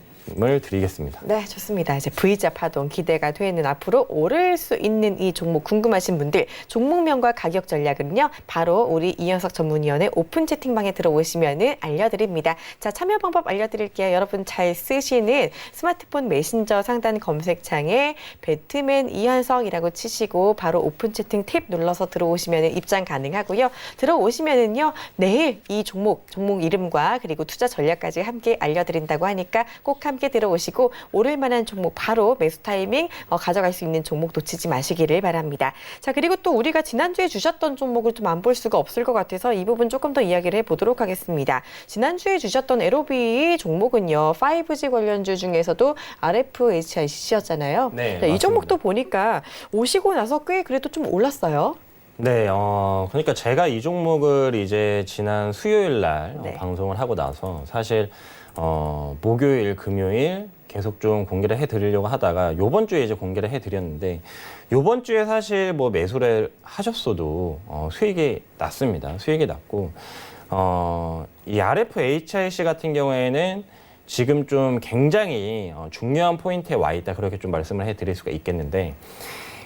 드리겠습니다. 네, 좋습니다. 이제 V자 파동 기대가 되는 앞으로 오를 수 있는 이 종목 궁금하신 분들 종목명과 가격 전략은요. 바로 우리 이현석 전문위원의 오픈 채팅방에 들어오시면 알려드립니다. 자, 참여 방법 알려드릴게요. 여러분 잘 쓰시는 스마트폰 메신저 상단 검색창에 배트맨 이현석이라고 치시고 바로 오픈 채팅 탭 눌러서 들어오시면 입장 가능하고요. 들어오시면은요. 내일 이 종목 이름과 그리고 투자 전략까지 함께 알려드린다고 하니까 꼭 함께 들어오시고 오를 만한 종목 바로 매수 타이밍 가져갈 수 있는 종목 놓치지 마시기를 바랍니다. 자, 그리고 또 우리가 지난주에 주셨던 종목을 좀 안 볼 수가 없을 것 같아서 이 부분 조금 더 이야기를 해보도록 하겠습니다. 지난주에 주셨던 LOB 종목은요. 5G 관련주 중에서도 RFHIC였잖아요. 네, 자, 이 맞습니다. 종목도 보니까 오시고 나서 꽤 그래도 좀 올랐어요. 네, 그러니까 제가 이 종목을 이제 지난 수요일 날 네. 방송을 하고 나서 사실 목요일, 금요일 계속 좀 공개를 해드리려고 하다가 요번 주에 이제 공개를 해드렸는데 요번 주에 사실 뭐 매수를 하셨어도 수익이 났습니다. 수익이 났고 이 RFHIC 같은 경우에는 지금 좀 굉장히 중요한 포인트에 와 있다 그렇게 좀 말씀을 해드릴 수가 있겠는데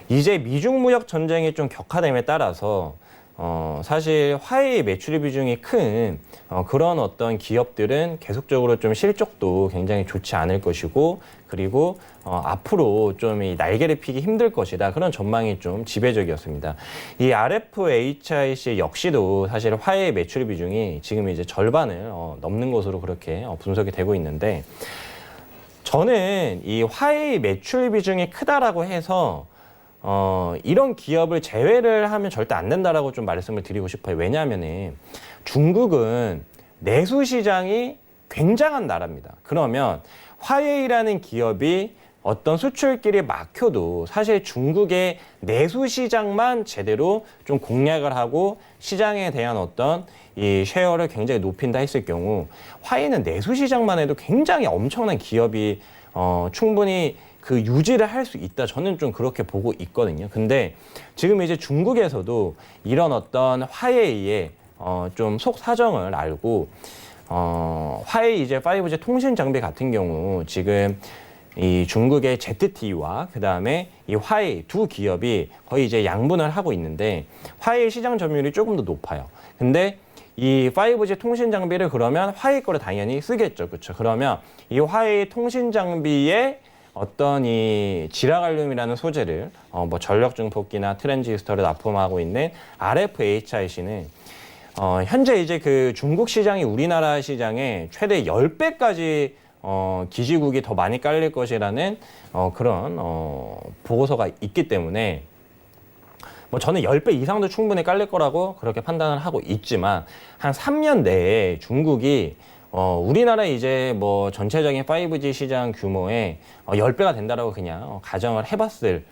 이제 미중 무역 전쟁이 좀 격화됨에 따라서 사실 화웨이 매출 비중이 큰 그런 어떤 기업들은 계속적으로 좀 실적도 굉장히 좋지 않을 것이고 그리고 앞으로 좀 이 날개를 피기 힘들 것이다 그런 전망이 좀 지배적이었습니다. 이 RFHIC 역시도 사실 화웨이 매출 비중이 지금 이제 절반을 넘는 것으로 그렇게 분석이 되고 있는데 저는 이 화웨이 매출 비중이 크다라고 해서 이런 기업을 제외를 하면 절대 안 된다라고 좀 말씀을 드리고 싶어요. 왜냐하면은 중국은 내수 시장이 굉장한 나라입니다. 그러면 화웨이라는 기업이 어떤 수출길이 막혀도 사실 중국의 내수 시장만 제대로 좀 공략을 하고 시장에 대한 어떤 이 쉐어를 굉장히 높인다 했을 경우 화웨이는 내수 시장만 해도 굉장히 엄청난 기업이 충분히 그 유지를 할 수 있다. 저는 좀 그렇게 보고 있거든요. 근데 지금 이제 중국에서도 이런 어떤 화웨이의 좀 속 사정을 알고 화웨이 이제 5G 통신 장비 같은 경우 지금 이 중국의 ZTE와 그다음에 이 화웨이 두 기업이 거의 이제 양분을 하고 있는데 화웨이 시장 점유율이 조금 더 높아요. 근데 이 5G 통신 장비를 그러면 화웨이 거를 당연히 쓰겠죠. 그렇죠? 그러면 이 화웨이 통신 장비에 어떤 이 지라갈륨이라는 소재를 뭐 전력 증폭기나 트랜지스터를 납품하고 있는 RFHIC는 현재 이제 그 중국 시장이 우리나라 시장에 최대 10배까지 기지국이 더 많이 깔릴 것이라는 그런 보고서가 있기 때문에 뭐 저는 10배 이상도 충분히 깔릴 거라고 그렇게 판단을 하고 있지만 한 3년 내에 중국이 우리나라 이제 뭐 전체적인 5G 시장 규모의 10배가 된다라고 그냥 가정을 해봤을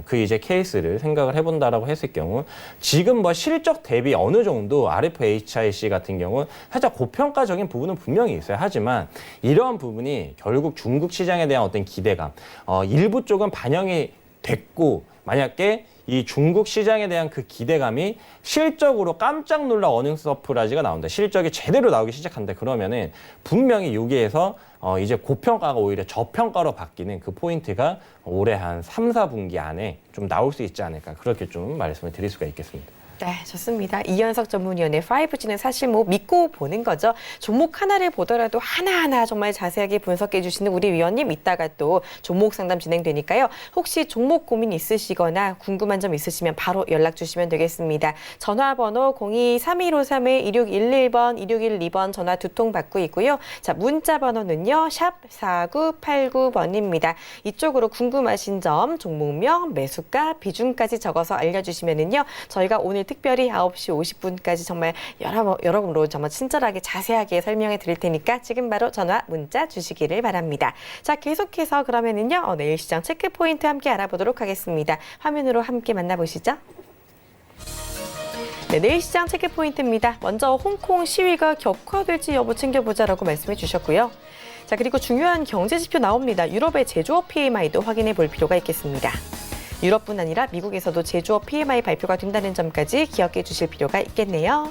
그 이제 케이스를 생각을 해본다라고 했을 경우 지금 뭐 실적 대비 어느 정도 RFHIC 같은 경우 살짝 고평가적인 부분은 분명히 있어요. 하지만 이러한 부분이 결국 중국 시장에 대한 어떤 기대감 일부 쪽은 반영이 됐고 만약에 이 중국 시장에 대한 그 기대감이 실적으로 깜짝 놀라 어닝스 서프라이즈가 나온다. 실적이 제대로 나오기 시작한다. 그러면은 분명히 여기에서 이제 고평가가 오히려 저평가로 바뀌는 그 포인트가 올해 한 3, 4분기 안에 좀 나올 수 있지 않을까. 그렇게 좀 말씀을 드릴 수가 있겠습니다. 네, 좋습니다. 이현석 전문위원의 5G는 사실 뭐 믿고 보는 거죠. 종목 하나를 보더라도 하나하나 정말 자세하게 분석해 주시는 우리 위원님 이따가 또 종목 상담 진행되니까요. 혹시 종목 고민 있으시거나 궁금한 점 있으시면 바로 연락 주시면 되겠습니다. 전화번호 02-3153-2611번, 2612번 전화 두 통 받고 있고요. 자, 문자 번호는요. 샵 4989번입니다. 이쪽으로 궁금하신 점, 종목명, 매수가, 비중까지 적어서 알려주시면은요. 저희가 오늘 특별히 9시 50분까지 정말 여러분으로 정말 친절하게 자세하게 설명해 드릴 테니까 지금 바로 전화, 문자 주시기를 바랍니다. 자, 계속해서 그러면은요, 내일 시장 체크 포인트 함께 알아보도록 하겠습니다. 화면으로 함께 만나보시죠. 네, 내일 시장 체크 포인트입니다. 먼저 홍콩 시위가 격화될지 여부 챙겨보자라고 말씀해 주셨고요. 자, 그리고 중요한 경제 지표 나옵니다. 유럽의 제조업 PMI도 확인해 볼 필요가 있겠습니다. 유럽뿐 아니라 미국에서도 제조업 PMI 발표가 된다는 점까지 기억해 주실 필요가 있겠네요.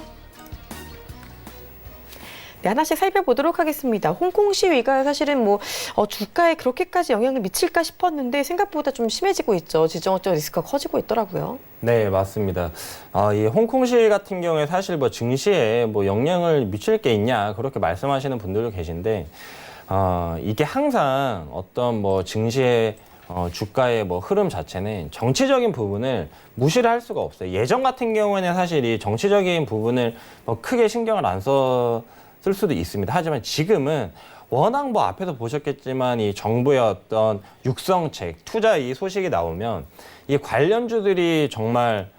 네, 하나씩 살펴보도록 하겠습니다. 홍콩 시위가 사실은 뭐 주가에 그렇게까지 영향을 미칠까 싶었는데 생각보다 좀 심해지고 있죠. 지정학적 리스크가 커지고 있더라고요. 네, 맞습니다. 이 홍콩 시위 같은 경우에 사실 뭐 증시에 뭐 영향을 미칠 게 있냐 그렇게 말씀하시는 분들도 계신데 이게 항상 어떤 뭐 증시의 주가의 뭐 흐름 자체는 정치적인 부분을 무시를 할 수가 없어요. 예전 같은 경우에는 사실 이 정치적인 부분을 뭐 크게 신경을 안 썼을 수도 있습니다. 하지만 지금은 워낙 뭐 앞에서 보셨겠지만 이 정부의 어떤 육성책, 투자 이 소식이 나오면 이 관련주들이 정말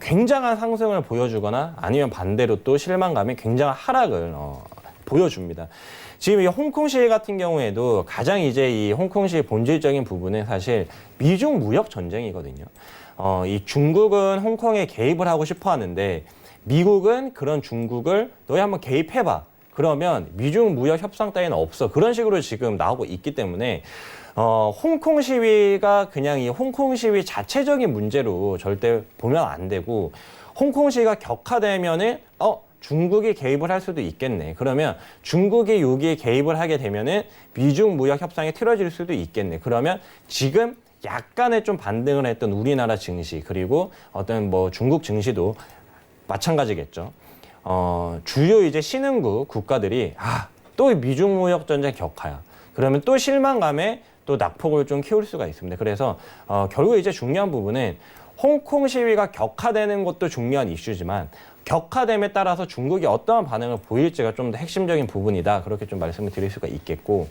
굉장한 상승을 보여주거나 아니면 반대로 또 실망감이 굉장한 하락을 보여줍니다. 지금 이 홍콩 시위 같은 경우에도 가장 이제 이 홍콩 시위 본질적인 부분은 사실 미중 무역 전쟁이거든요. 이 중국은 홍콩에 개입을 하고 싶어 하는데 미국은 그런 중국을 너희 한번 개입해봐. 그러면 미중 무역 협상 따위는 없어. 그런 식으로 지금 나오고 있기 때문에 홍콩 시위가 그냥 이 홍콩 시위 자체적인 문제로 절대 보면 안 되고 홍콩 시위가 격화되면은 중국이 개입을 할 수도 있겠네. 그러면 중국이 여기에 개입을 하게 되면은 미중 무역 협상이 틀어질 수도 있겠네. 그러면 지금 약간의 좀 반등을 했던 우리나라 증시 그리고 어떤 뭐 중국 증시도 마찬가지겠죠. 주요 이제 신흥국 국가들이 또 미중 무역 전쟁 격화야. 그러면 또 실망감에 또 낙폭을 좀 키울 수가 있습니다. 그래서 결국 이제 중요한 부분은 홍콩 시위가 격화되는 것도 중요한 이슈지만 격화됨에 따라서 중국이 어떠한 반응을 보일지가 좀 더 핵심적인 부분이다. 그렇게 좀 말씀을 드릴 수가 있겠고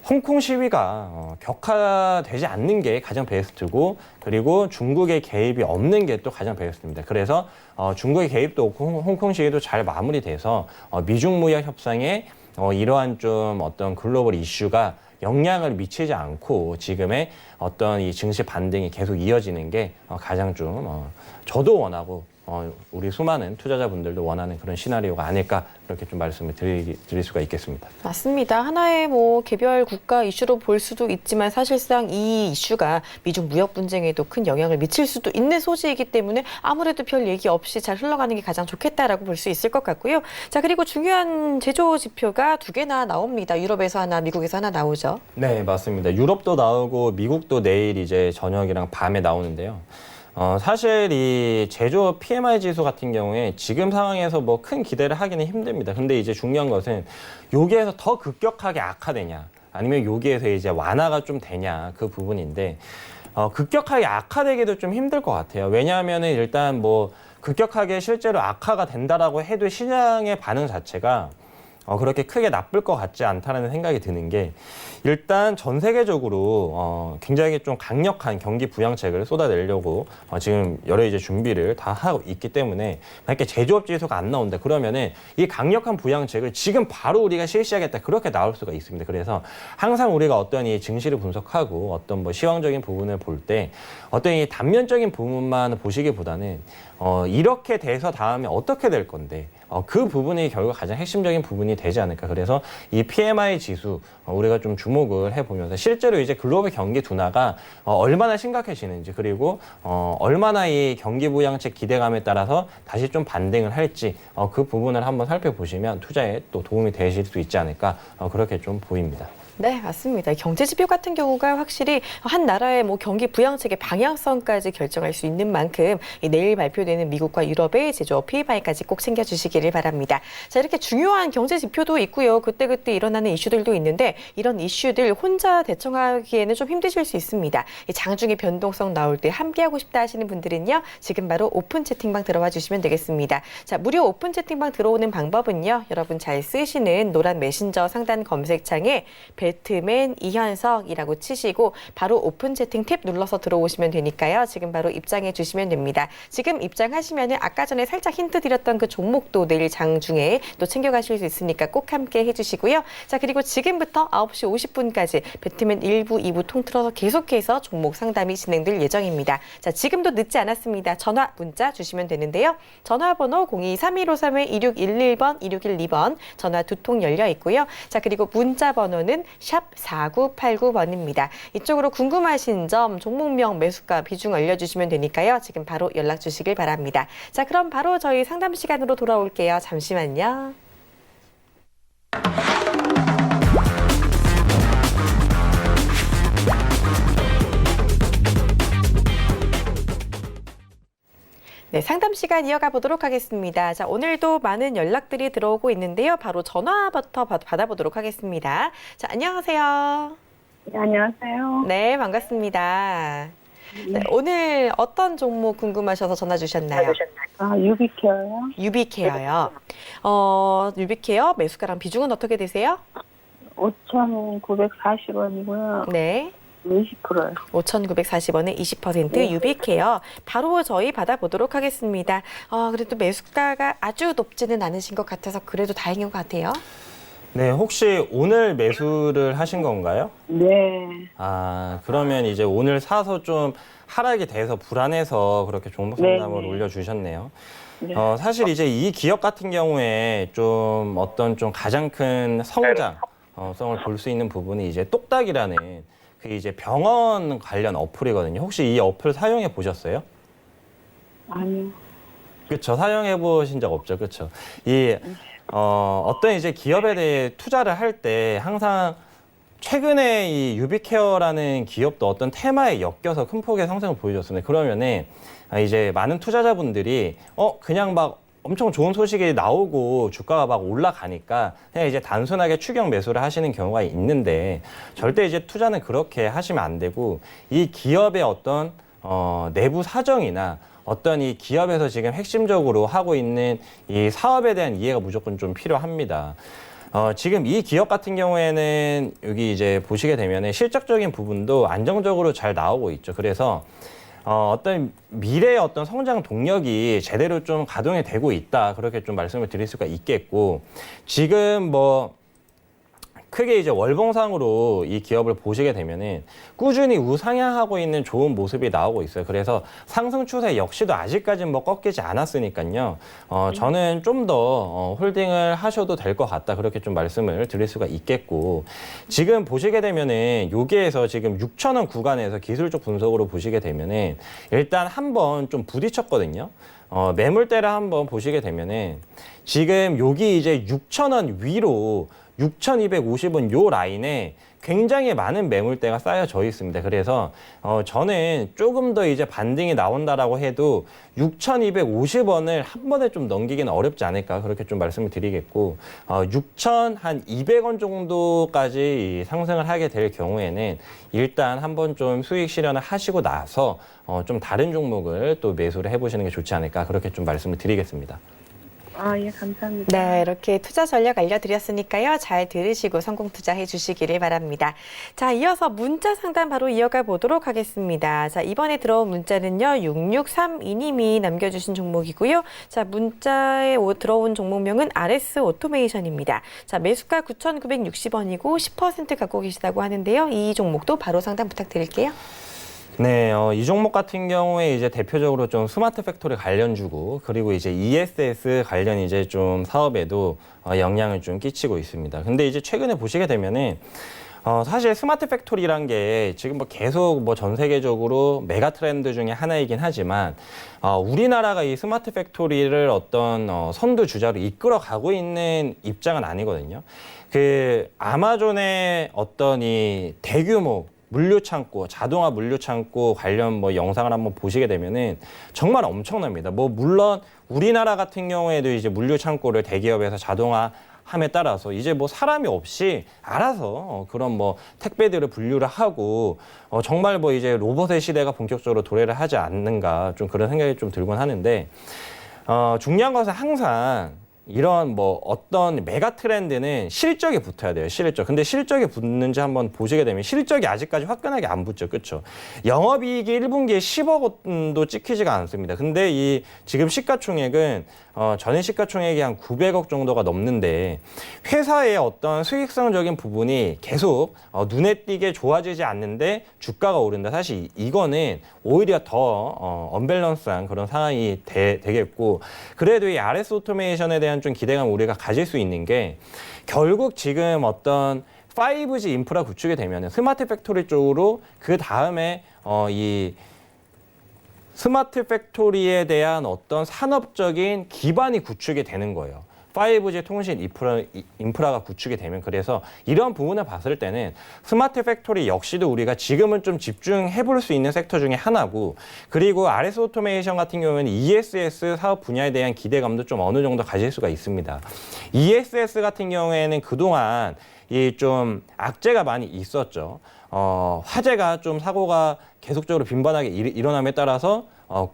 홍콩 시위가 격화되지 않는 게 가장 베스트고 그리고 중국의 개입이 없는 게 또 가장 베스트입니다. 그래서 중국의 개입도 없고 홍콩 시위도 잘 마무리돼서 미중 무역 협상에 이러한 좀 어떤 글로벌 이슈가 영향을 미치지 않고 지금의 어떤 이 증시 반등이 계속 이어지는 게 가장 좀 저도 원하고 우리 수많은 투자자분들도 원하는 그런 시나리오가 아닐까 그렇게 좀 말씀을 드릴 수가 있겠습니다. 맞습니다. 하나의 뭐 개별 국가 이슈로 볼 수도 있지만 사실상 이 이슈가 미중 무역 분쟁에도 큰 영향을 미칠 수도 있는 소지이기 때문에 아무래도 별 얘기 없이 잘 흘러가는 게 가장 좋겠다라고 볼 수 있을 것 같고요. 자, 그리고 중요한 제조 지표가 두 개나 나옵니다. 유럽에서 하나, 미국에서 하나 나오죠. 네, 맞습니다. 유럽도 나오고 미국도 내일 이제 저녁이랑 밤에 나오는데요. 사실 이 제조업 PMI 지수 같은 경우에 지금 상황에서 뭐 큰 기대를 하기는 힘듭니다. 근데 이제 중요한 것은 여기에서 더 급격하게 악화되냐 아니면 여기에서 이제 완화가 좀 되냐 그 부분인데 급격하게 악화되기도 좀 힘들 것 같아요. 왜냐하면은 일단 뭐 급격하게 실제로 악화가 된다라고 해도 시장의 반응 자체가 그렇게 크게 나쁠 것 같지 않다는 생각이 드는 게 일단 전 세계적으로 굉장히 좀 강력한 경기 부양책을 쏟아내려고 지금 여러 이제 준비를 다 하고 있기 때문에 만약에 제조업 지수가 안 나온다 그러면은 이 강력한 부양책을 지금 바로 우리가 실시하겠다 그렇게 나올 수가 있습니다. 그래서 항상 우리가 어떤 이 증시를 분석하고 어떤 뭐 시황적인 부분을 볼 때 어떤 이 단면적인 부분만 보시기보다는 이렇게 돼서 다음에 어떻게 될 건데 그 부분이 결국 가장 핵심적인 부분이 되지 않을까. 그래서 이 PMI 지수 우리가 좀 주목을 해보면서 실제로 이제 글로벌 경기 둔화가 얼마나 심각해지는지 그리고 얼마나 이 경기 부양책 기대감에 따라서 다시 좀 반등을 할지 그 부분을 한번 살펴보시면 투자에 또 도움이 되실 수 있지 않을까 그렇게 좀 보입니다. 네, 맞습니다. 경제 지표 같은 경우가 확실히 한 나라의 뭐 경기 부양책의 방향성까지 결정할 수 있는 만큼 내일 발표되는 미국과 유럽의 제조업 PMI까지 꼭 챙겨주시기를 바랍니다. 자, 이렇게 중요한 경제 지표도 있고요. 그때그때 일어나는 이슈들도 있는데 이런 이슈들 혼자 대처하기에는 좀 힘드실 수 있습니다. 장중에 변동성 나올 때 함께하고 싶다 하시는 분들은요. 지금 바로 오픈 채팅방 들어와 주시면 되겠습니다. 자, 무료 오픈 채팅방 들어오는 방법은요. 여러분 잘 쓰시는 노란 메신저 상단 검색창에 배트맨 이현석이라고 치시고 바로 오픈 채팅 탭 눌러서 들어오시면 되니까요. 지금 바로 입장해 주시면 됩니다. 지금 입장하시면 아까 전에 살짝 힌트 드렸던 그 종목도 내일 장중에 또 챙겨가실 수 있으니까 꼭 함께 해주시고요. 자, 그리고 지금부터 9시 50분까지 배트맨 1부, 2부 통틀어서 계속해서 종목 상담이 진행될 예정입니다. 자, 지금도 늦지 않았습니다. 전화, 문자 주시면 되는데요. 전화번호 02-3153-2611번, 2612번 전화 두 통 열려 있고요. 자, 그리고 문자 번호는 샵 4989번입니다. 이쪽으로 궁금하신 점, 종목명, 매수가, 비중 알려주시면 되니까요. 지금 바로 연락 주시길 바랍니다. 자, 그럼 바로 저희 상담 시간으로 돌아올게요. 잠시만요. 네, 상담 시간 이어가 보도록 하겠습니다. 자, 오늘도 많은 연락들이 들어오고 있는데요. 바로 전화부터 받아보도록 하겠습니다. 자, 안녕하세요. 네, 안녕하세요. 네, 반갑습니다. 네, 오늘 어떤 종목 궁금하셔서 전화 주셨나요? 유비케어요? 유비케어요. 유비케어 매수가랑 비중은 어떻게 되세요? 5,940원이고요. 네. 20%요. 5,940원에 20% 유비케어 바로 저희 받아보도록 하겠습니다. 그래도 매수가가 아주 높지는 않으신 것 같아서 그래도 다행인 것 같아요. 네, 혹시 오늘 매수를 하신 건가요? 네. 그러면 이제 오늘 사서 좀 하락이 돼서 불안해서 그렇게 종목 상담을 올려주셨네요. 네. 사실 이제 이 기업 같은 경우에 좀 어떤 좀 가장 큰 성장성을 볼 수 있는 부분이 이제 똑딱이라는 그 이제 병원 관련 어플이거든요. 혹시 이 어플 사용해 보셨어요? 아니요. 그렇죠. 사용해 보신 적 없죠. 그렇죠. 어떤 이제 기업에 대해 투자를 할 때 항상 최근에 이 유비케어라는 기업도 어떤 테마에 엮여서 큰 폭의 상승을 보여줬습니다. 그러면은 이제 많은 투자자분들이 그냥 막 엄청 좋은 소식이 나오고 주가가 막 올라가니까 그냥 이제 단순하게 추격 매수를 하시는 경우가 있는데 절대 이제 투자는 그렇게 하시면 안 되고 이 기업의 어떤 내부 사정이나 어떤 이 기업에서 지금 핵심적으로 하고 있는 이 사업에 대한 이해가 무조건 좀 필요합니다. 지금 이 기업 같은 경우에는 여기 이제 보시게 되면 실적적인 부분도 안정적으로 잘 나오고 있죠. 그래서 어떤 미래의 어떤 성장 동력이 제대로 좀 가동이 되고 있다. 그렇게 좀 말씀을 드릴 수가 있겠고, 지금 뭐 크게 이제 월봉상으로 이 기업을 보시게 되면은 꾸준히 우상향하고 있는 좋은 모습이 나오고 있어요. 그래서 상승 추세 역시도 아직까지는 뭐 꺾이지 않았으니까요. 저는 좀 더 홀딩을 하셔도 될 것 같다. 그렇게 좀 말씀을 드릴 수가 있겠고, 지금 보시게 되면은 여기에서 지금 6,000원 구간에서 기술적 분석으로 보시게 되면은 일단 한번 좀 부딪혔거든요. 매물대를 한번 보시게 되면은 지금 여기 이제 6,000원 위로 6,250원 요 라인에 굉장히 많은 매물대가 쌓여져 있습니다. 그래서 저는 조금 더 이제 반등이 나온다라고 해도 6,250원을 한 번에 좀 넘기기는 어렵지 않을까, 그렇게 좀 말씀을 드리겠고, 6,200원 정도까지 상승을 하게 될 경우에는 일단 한번 좀 수익 실현을 하시고 나서 좀 다른 종목을 또 매수를 해보시는 게 좋지 않을까, 그렇게 좀 말씀을 드리겠습니다. 예, 감사합니다. 네, 이렇게 투자 전략 알려드렸으니까요. 잘 들으시고 성공 투자해 주시기를 바랍니다. 자, 이어서 문자 상담 바로 이어가 보도록 하겠습니다. 자, 이번에 들어온 문자는요. 6632님이 남겨주신 종목이고요. 자, 문자에 들어온 종목명은 RS 오토메이션입니다. 자, 매수가 9,960원이고 10% 갖고 계시다고 하는데요. 이 종목도 바로 상담 부탁드릴게요. 네, 이 종목 같은 경우에 이제 대표적으로 좀 스마트 팩토리 관련주고, 그리고 이제 ESS 관련 이제 좀 사업에도 영향을 좀 끼치고 있습니다. 근데 이제 최근에 보시게 되면은 사실 스마트 팩토리란 게 지금 뭐 계속 뭐 전 세계적으로 메가 트렌드 중에 하나이긴 하지만 우리나라가 이 스마트 팩토리를 어떤 선두 주자로 이끌어 가고 있는 입장은 아니거든요. 그 아마존의 어떤 이 대규모 물류창고, 자동화 물류창고 관련 뭐 영상을 한번 보시게 되면은 정말 엄청납니다. 뭐 물론 우리나라 같은 경우에도 이제 물류창고를 대기업에서 자동화함에 따라서 이제 뭐 사람이 없이 알아서 그런 뭐 택배들을 분류를 하고 정말 뭐 이제 로봇의 시대가 본격적으로 도래를 하지 않는가, 좀 그런 생각이 좀 들곤 하는데, 중요한 것은 항상 이런 뭐 어떤 메가 트렌드는 실적이 붙어야 돼요. 실적. 근데 실적이 붙는지 한번 보시게 되면 실적이 아직까지 화끈하게 안 붙죠. 그렇죠? 영업이익이 1분기에 10억 원도 찍히지가 않습니다. 근데 이 지금 시가총액은 전일 시가총액이 한 900억 정도가 넘는데, 회사의 어떤 수익성적인 부분이 계속 눈에 띄게 좋아지지 않는데 주가가 오른다. 사실 이거는 오히려 더 언밸런스한 그런 상황이 되겠고, 그래도 이 RS 오토메이션에 대한 좀 기대감 우리가 가질 수 있는 게, 결국 지금 어떤 5G 인프라 구축이 되면 스마트 팩토리 쪽으로 그 다음에 이 스마트 팩토리에 대한 어떤 산업적인 기반이 구축이 되는 거예요. 5G 통신 인프라가 구축이 되면, 그래서 이런 부분을 봤을 때는 스마트 팩토리 역시도 우리가 지금은 좀 집중해 볼 수 있는 섹터 중에 하나고, 그리고 RS 오토메이션 같은 경우에는 ESS 사업 분야에 대한 기대감도 좀 어느 정도 가질 수가 있습니다. ESS 같은 경우에는 그동안 이 좀 악재가 많이 있었죠. 화재가 좀 사고가 계속적으로 빈번하게 일어남에 따라서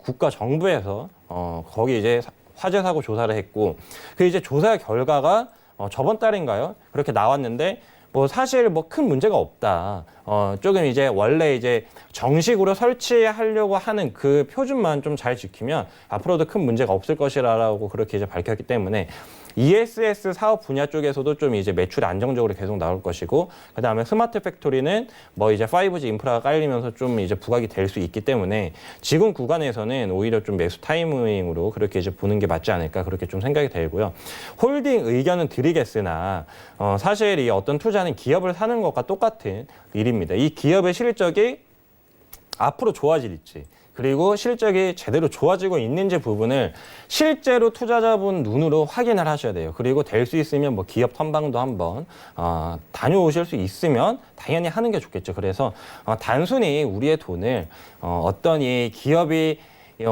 국가 정부에서 거기 이제 화재 사고 조사를 했고, 그 이제 조사 결과가 저번 달인가요? 그렇게 나왔는데, 뭐 사실 뭐 큰 문제가 없다. 조금 이제 원래 이제 정식으로 설치하려고 하는 그 표준만 좀 잘 지키면 앞으로도 큰 문제가 없을 것이라고 그렇게 이제 밝혔기 때문에, ESS 사업 분야 쪽에서도 좀 이제 매출이 안정적으로 계속 나올 것이고, 그 다음에 스마트 팩토리는 뭐 이제 5G 인프라가 깔리면서 좀 이제 부각이 될 수 있기 때문에 지금 구간에서는 오히려 좀 매수 타이밍으로 그렇게 이제 보는 게 맞지 않을까, 그렇게 좀 생각이 들고요. 홀딩 의견은 드리겠으나 사실 이 어떤 투자는 기업을 사는 것과 똑같은 일입니다. 이 기업의 실적이 앞으로 좋아질지, 그리고 실적이 제대로 좋아지고 있는지 부분을 실제로 투자자분 눈으로 확인을 하셔야 돼요. 그리고 될 수 있으면 뭐 기업 탐방도 한번 다녀오실 수 있으면 당연히 하는 게 좋겠죠. 그래서 단순히 우리의 돈을 어떤 이 기업이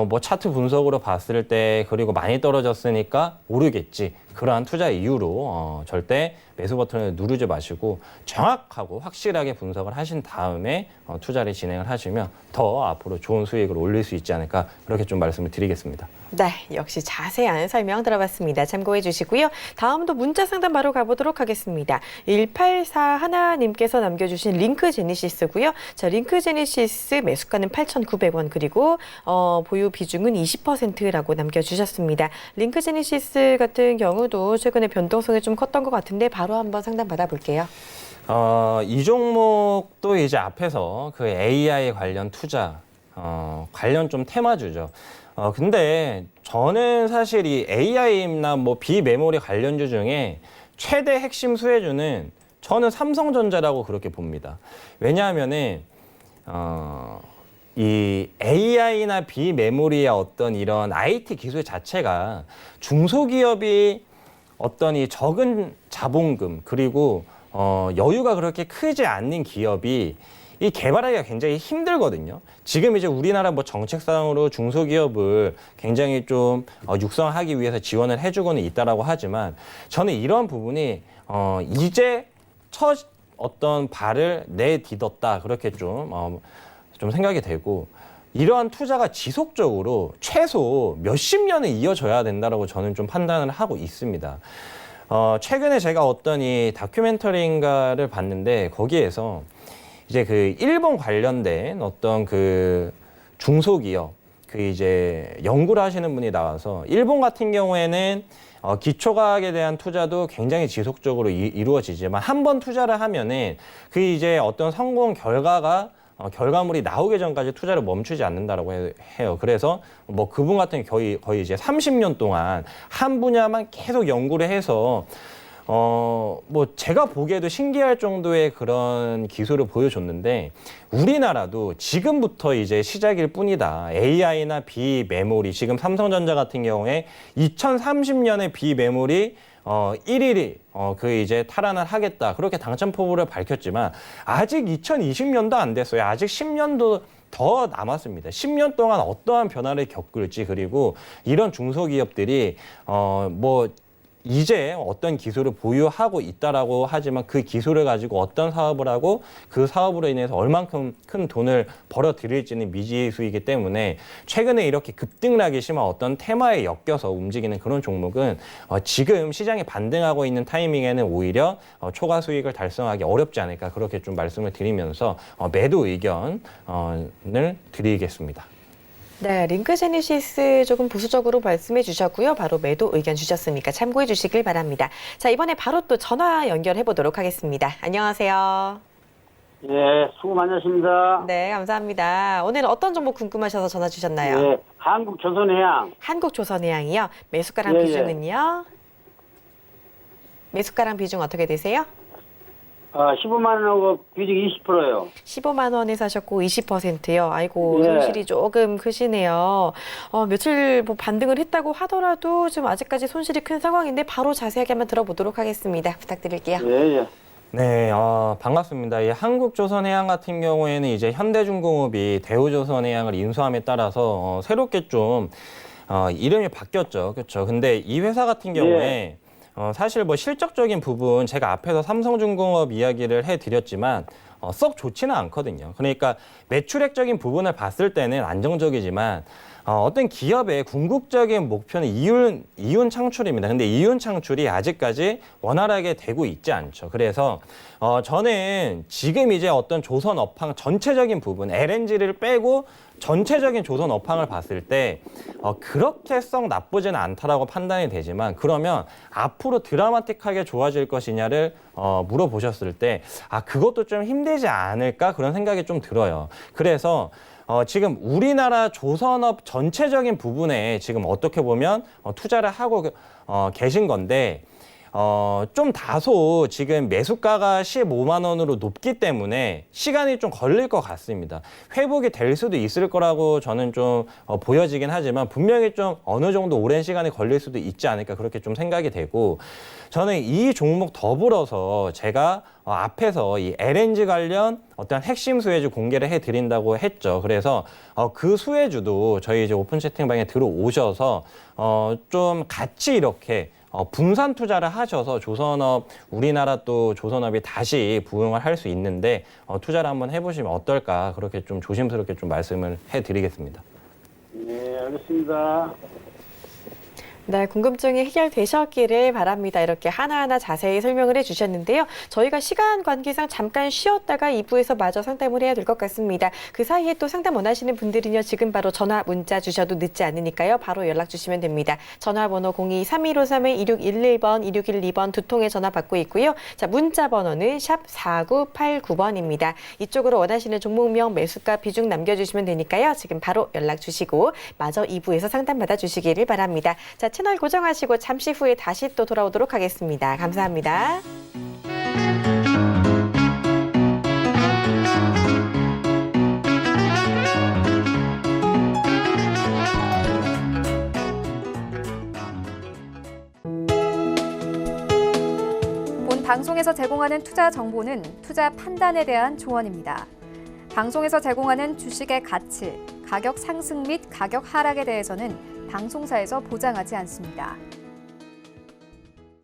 뭐 차트 분석으로 봤을 때 그리고 많이 떨어졌으니까 오르겠지, 그러한 투자 이유로 절대 매수 버튼을 누르지 마시고 정확하고 확실하게 분석을 하신 다음에 투자를 진행을 하시면 더 앞으로 좋은 수익을 올릴 수 있지 않을까 그렇게 좀 말씀을 드리겠습니다. 네, 역시 자세한 설명 들어봤습니다. 참고해 주시고요. 다음도 문자 상담 바로 가보도록 하겠습니다. 1841님께서 남겨주신 링크 제니시스고요. 자, 링크 제니시스 매수가는 8,900원 그리고 보유 비중은 20%라고 남겨주셨습니다. 링크 제니시스 같은 경우도 최근에 변동성이 좀 컸던 것 같은데 바로 한번 상담 받아볼게요. 이 종목도 이제 앞에서 그 AI 관련 투자 관련 좀 테마주죠. 근데 저는 사실 이 AI나 뭐 비메모리 관련주 중에 최대 핵심 수혜주는 저는 삼성전자라고 그렇게 봅니다. 왜냐하면은 이 AI나 비메모리의 어떤 이런 IT 기술 자체가 중소기업이 어떤 이 적은 자본금 그리고 여유가 그렇게 크지 않는 기업이 이 개발하기가 굉장히 힘들거든요. 지금 이제 우리나라 뭐 정책상으로 중소기업을 굉장히 좀 육성하기 위해서 지원을 해주고는 있다라고 하지만 저는 이런 부분이 이제 첫 어떤 발을 내딛었다 그렇게 좀 생각이 되고 이러한 투자가 지속적으로 최소 몇십 년은 이어져야 된다라고 저는 좀 판단을 하고 있습니다. 최근에 제가 어떤 이 다큐멘터리인가를 봤는데 거기에서 이제 그 일본 관련된 어떤 그 중소기업 그 이제 연구를 하시는 분이 나와서 일본 같은 경우에는 기초과학에 대한 투자도 굉장히 지속적으로 이루어지지만 한 번 투자를 하면은 그 이제 어떤 성공 결과물이 나오기 전까지 투자를 멈추지 않는다라고 해요. 그래서 뭐 그분 같은 거의 이제 30년 동안 한 분야만 계속 연구를 해서 뭐 제가 보기에도 신기할 정도의 그런 기술을 보여줬는데 우리나라도 지금부터 이제 시작일 뿐이다. AI나 비메모리 지금 삼성전자 같은 경우에 2030년에 비메모리 1일이 그 이제 탈환을 하겠다. 그렇게 당첨 포부를 밝혔지만 아직 2020년도 안 됐어요. 아직 10년도 더 남았습니다. 10년 동안 어떠한 변화를 겪을지 그리고 이런 중소기업들이 뭐 이제 어떤 기술을 보유하고 있다라고 하지만 그 기술을 가지고 어떤 사업을 하고 그 사업으로 인해서 얼만큼 큰 돈을 벌어들일지는 미지수이기 때문에 최근에 이렇게 급등락이 심한 어떤 테마에 엮여서 움직이는 그런 종목은 지금 시장이 반등하고 있는 타이밍에는 오히려 초과 수익을 달성하기 어렵지 않을까 그렇게 좀 말씀을 드리면서 매도 의견을 드리겠습니다. 네, 링크 제니시스 조금 보수적으로 말씀해 주셨고요. 바로 매도 의견 주셨으니까 참고해 주시길 바랍니다. 자, 이번에 바로 또 전화 연결해 보도록 하겠습니다. 안녕하세요. 예, 수고 많으십니다. 네, 감사합니다. 오늘 어떤 정보 궁금하셔서 전화 주셨나요? 예, 한국조선해양. 한국조선해양이요. 매수가랑 예, 예. 비중은요? 매수가랑 비중 어떻게 되세요? 15만 원하고 비중 20%요. 15만 원에 사셨고 20%요. 아이고, 예. 손실이 조금 크시네요. 며칠 뭐 반등을 했다고 하더라도 지금 아직까지 손실이 큰 상황인데 바로 자세하게 한번 들어보도록 하겠습니다. 부탁드릴게요. 예, 예. 네, 반갑습니다. 이 한국조선해양 같은 경우에는 이제 현대중공업이 대우조선해양을 인수함에 따라서 새롭게 좀 이름이 바뀌었죠. 그렇죠. 근데 이 회사 같은 경우에 사실 뭐 실적적인 부분 제가 앞에서 삼성중공업 이야기를 해드렸지만 썩 좋지는 않거든요. 그러니까 매출액적인 부분을 봤을 때는 안정적이지만 어떤 기업의 궁극적인 목표는 이윤 창출입니다. 근데 이윤 창출이 아직까지 원활하게 되고 있지 않죠. 그래서 저는 지금 이제 어떤 조선 업황 전체적인 부분, LNG를 빼고 전체적인 조선 업황을 봤을 때 그렇게 썩 나쁘지는 않다라고 판단이 되지만 그러면 앞으로 드라마틱하게 좋아질 것이냐를 물어보셨을 때 그것도 좀 힘들지 않을까 그런 생각이 좀 들어요. 그래서 지금 우리나라 조선업 전체적인 부분에 지금 어떻게 보면 투자를 하고 계신 건데 좀 다소 지금 매수가가 15만 원으로 높기 때문에 시간이 좀 걸릴 것 같습니다. 회복이 될 수도 있을 거라고 저는 좀 보여지긴 하지만 분명히 좀 어느 정도 오랜 시간이 걸릴 수도 있지 않을까 그렇게 좀 생각이 되고 저는 이 종목 더불어서 제가 앞에서 이 LNG 관련 어떤 핵심 수혜주 공개를 해드린다고 했죠. 그래서 그 수혜주도 저희 이제 오픈 채팅방에 들어오셔서 좀 같이 이렇게 분산 투자를 하셔서 조선업, 우리나라 또 조선업이 다시 부흥을 할 수 있는데 투자를 한번 해보시면 어떨까 그렇게 좀 조심스럽게 좀 말씀을 해드리겠습니다. 네, 알겠습니다. 네, 궁금증이 해결되셨기를 바랍니다. 이렇게 하나하나 자세히 설명을 해주셨는데요. 저희가 시간 관계상 잠깐 쉬었다가 2부에서 마저 상담을 해야 될 것 같습니다. 그 사이에 또 상담 원하시는 분들은요. 지금 바로 전화, 문자 주셔도 늦지 않으니까요. 바로 연락 주시면 됩니다. 전화번호 02-3153-2611번, 2612번 두 통의 전화 받고 있고요. 자, 문자 번호는 샵 4989번입니다. 이쪽으로 원하시는 종목명, 매수가, 비중 남겨주시면 되니까요. 지금 바로 연락 주시고 마저 2부에서 상담 받아주시기를 바랍니다. 자, 채널 고정하시고 잠시 후에 다시 또 돌아오도록 하겠습니다. 감사합니다. 본 방송에서 제공하는 투자 정보는 투자 판단에 대한 조언입니다. 방송에서 제공하는 주식의 가치, 가격 상승 및 가격 하락에 대해서는 방송사에서 보장하지 않습니다.